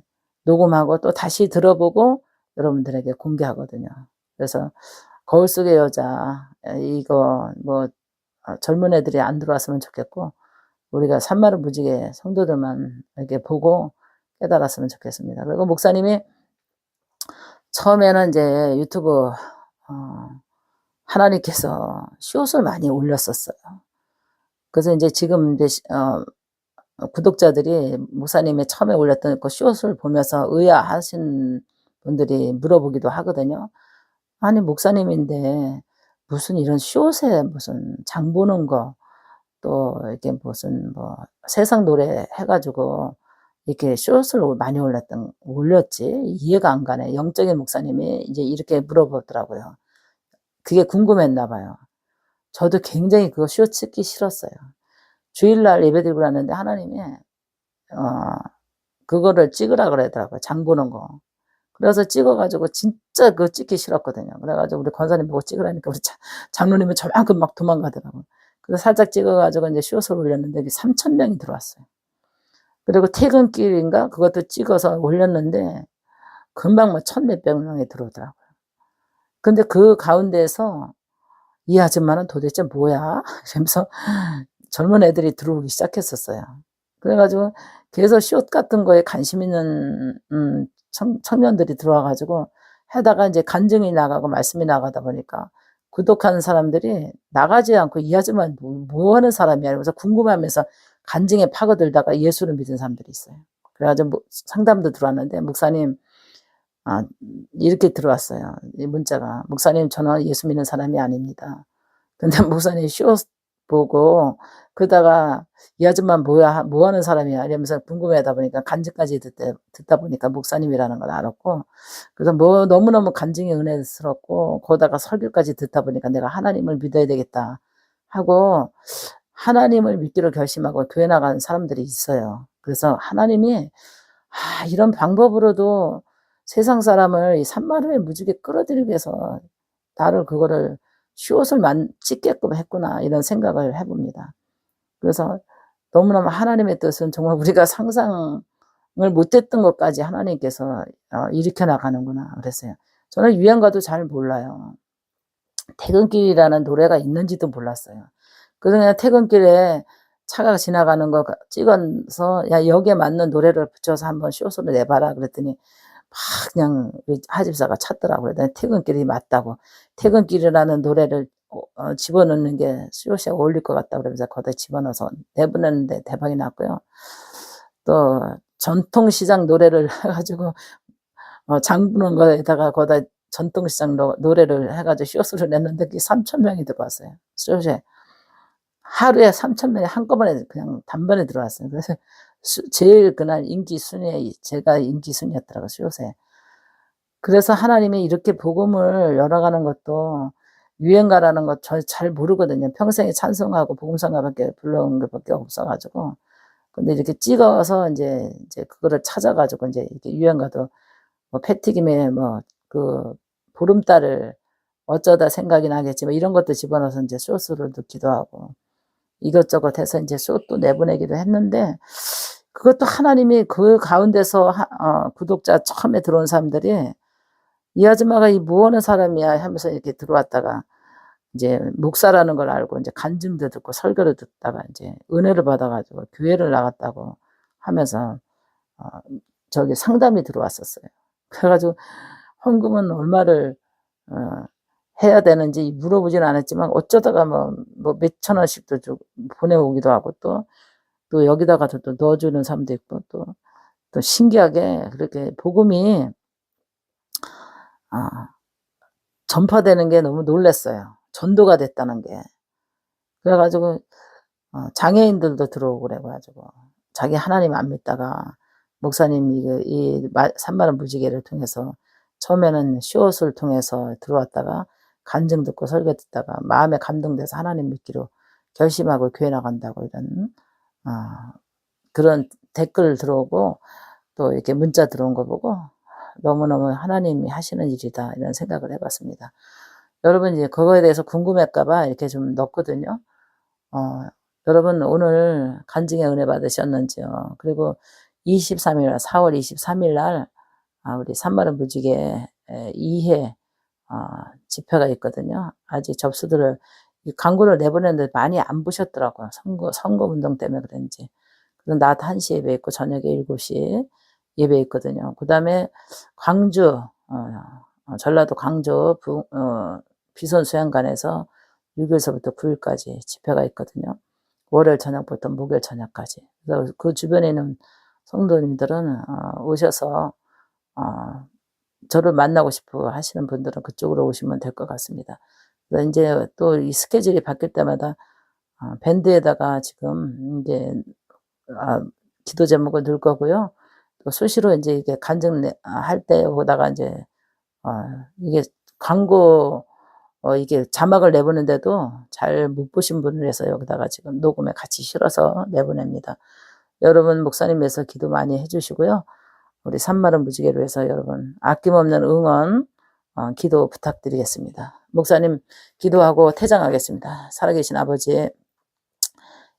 녹음하고 또 다시 들어보고 여러분들에게 공개하거든요. 그래서 거울 속의 여자 이거 뭐 젊은 애들이 안 들어왔으면 좋겠고 우리가 산마루 무지개 성도들만 이렇게 보고 깨달았으면 좋겠습니다. 그리고 목사님이 처음에는 이제 유튜브 하나님께서 숏을 많이 올렸었어요. 그래서 이제 지금 이제 구독자들이 목사님이 처음에 올렸던 그 숏을 보면서 의아하신 분들이 물어보기도 하거든요. 아니 목사님인데 무슨 이런 숏에 무슨 장 보는 거 또 이렇게 무슨 뭐 세상 노래 해가지고 이렇게 숏을 많이 올렸지 이해가 안 가네. 영적인 목사님이 이제 이렇게 물어보더라고요. 그게 궁금했나 봐요. 저도 굉장히 그거 숏 찍기 싫었어요. 주일날 예배드리고 났는데 하나님이 그거를 찍으라 그러더라고요. 장 보는 거. 그래서 찍어가지고 진짜 그거 찍기 싫었거든요. 그래가지고 우리 권사님 보고 찍으라니까 우리 장로님은 저만큼 막 도망가더라고요. 그래서 살짝 찍어가지고 이제 숏을 올렸는데 3,000명이 들어왔어요. 그리고 퇴근길인가 그것도 찍어서 올렸는데 금방 뭐 1,000몇백 명이 들어오더라고요. 근데 그 가운데에서 이 아줌마는 도대체 뭐야? 이러면서 젊은 애들이 들어오기 시작했었어요. 그래 가지고 계속 숏 같은 거에 관심 있는 청년들이 들어와 가지고 하다가 인제 간증이 나가고 말씀이 나가다 보니까 구독하는 사람들이 나가지 않고 '이 아줌마는 뭐 하는 사람이야.' 이러면서 궁금해하면서 간증에 파고들다가 예수를 믿은 사람들이 있어요. 그래 가지고 뭐 상담도 들어왔는데 "목사님" 이렇게 들어왔어요. 이 문자가. "목사님 저는 예수 믿는 사람이 아닙니다." 근데 목사님이 쇼츠 보고 그러다가 '이 아줌마 뭐야? 뭐 하는 사람이야?' 이러면서 궁금해하다 보니까 간증까지 듣다 보니까 목사님이라는 걸 알았고, 그래서 뭐 너무너무 간증이 은혜스럽고 거기다가 설교까지 듣다 보니까 '내가 하나님을 믿어야 되겠다.' 하고 하나님을 믿기로 결심하고 교회 나가는 사람들이 있어요. 그래서 하나님이 이런 방법으로도 세상 사람을 이 산마루의 무지개 끌어들이기 위해서 나를 그거를 숏을 찍게끔 했구나, 이런 생각을 해 봅니다. 그래서 너무너무 하나님의 뜻은 정말 우리가 상상을 못했던 것까지 하나님께서 일으켜 나가는구나 그랬어요. 저는 유행가도 잘 몰라요. 퇴근길이라는 노래가 있는지도 몰랐어요. 그래서 그냥 퇴근길에 차가 지나가는 거 찍어서 "야 여기에 맞는 노래를 붙여서 한번 숏으로 내봐라." 그랬더니 막 그냥 하집사가 찾더라고요. 그랬더니 퇴근길이 맞다고. 퇴근길이라는 노래를 집어넣는 게 숏에 어울릴 것 같다 그러면서 거기다 집어넣어서 내보냈는데 대박이 났고요. 또 전통시장 노래를 해 가지고 장 보는 거에다가 거기다 전통시장 노래를 해 가지고 숏으로 냈는데 그게 3,000명이 들어왔어요, 숏에. 하루에 3,000명이 한꺼번에 그냥 단번에 들어왔어요. 그래서 제일 그날 인기 순위에 제가 인기 순위였더라고요, 숏에. 그래서 하나님이 이렇게 복음을 열어가는 것도 유행가라는 거 저 잘 모르거든요. 평생에 찬송하고 복음성가밖에 불러온 것밖에 없어 가지고. 근데 이렇게 찍어서 인제 그거를 찾아 가지고 인제 이렇게 유행가도 뭐 패티김의 뭐 그 보름달을 어쩌다 생각이 나겠지, 뭐 이런 것도 집어넣어서 인제 숏으로 넣기도 하고 이것저것 해서 인제 숏도 내보내기도 했는데, 그것도 하나님이 그 가운데서 구독자 처음에 들어온 사람들이 '이 아줌마가 이 뭐 하는 사람이야.' 하면서 이렇게 들어왔다가 인제 목사라는 걸 알고 인제 간증도 듣고 설교를 듣다가 인제 은혜를 받아 가지고 교회를 나갔다고 하면서 어 저기 상담이 들어왔었어요. 그래 가지고 헌금은 얼마를 어 해야 되는지 물어보지는 않았지만 어쩌다가 뭐 몇천 원씩도 주고 보내오기도 하고, 또 여기다가도 또 넣어 주는 사람도 있고, 또 신기하게 그렇게 복음이 아 전파되는 게 너무 놀랐어요, 전도가 됐다는 게. 그래 가지고 장애인들도 들어오고 그래 가지고 자기 하나님 안 믿다가 목사님이 이 산마루 무지개를 통해서 처음에는 숏을 통해서 들어왔다가 간증 듣고 설교 듣다가 마음에 감동돼서 하나님 믿기로 결심하고 교회 나간다고 이런 그런 댓글 들어오고 또 이렇게 문자 들어온 거 보고 '너무너무 하나님이 하시는 일이다.' 이런 생각을 해 봤습니다. 여러분 이제 그거에 대해서 궁금할까 봐 이렇게 좀 넣었거든요. 어 여러분 오늘 간증의 은혜 받으셨는지요? 그리고 23일 날 4월 23일 날 우리 산마루 무지개 2회 집회가 있거든요. 아직 접수들을 이 광고를 내보냈는데 많이 안 보셨더라고요, 선거 운동 때문에 그런지. 그래서 낮 1 시 예배 있고 저녁에 7 시 예배 있거든요. 그다음에 광주 전라도 광주 비선 수양관에서 6 일서부터 9 일까지 집회가 있거든요. 월요일 저녁부터 목요일 저녁까지. 그래서 그 주변에 있는 성도님들은 오셔서 저를 만나고 싶어 하시는 분들은 그쪽으로 오시면 될 것 같습니다. 그래서 인제 또 이 스케줄이 바뀔 때마다 밴드에다가 지금 인제 기도 제목을 넣을 거고요. 또 수시로 인제 이게 간증 할 때 여기다가 인제 이게 광고 이게 자막을 내보내는데도 잘 못 보신 분을 위해서 여기다가 지금 녹음에 같이 실어서 내보냅니다. 여러분 목사님 위해서 기도 많이 해 주시고요. 우리 산마루 무지개를 위해서 여러분 아낌없는 응원 기도 부탁드리겠습니다. 목사님 기도하고 퇴장하겠습니다. 살아계신 아버지,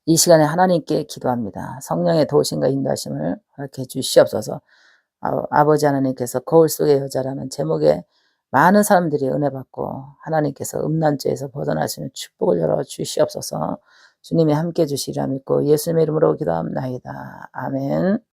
이 시간에 하나님께 기도합니다. 성령의 도우심과 인도하심을 허락해 주시옵소서. 아버지 하나님께서 거울 속의 여자라는 제목에 많은 사람들이 은혜 받고 하나님께서 음란죄에서 벗어날 수 있는 축복을 열어 주시옵소서. 주님이 함께 해주시리라 믿고 예수님의 이름으로 기도합나이다. 아멘.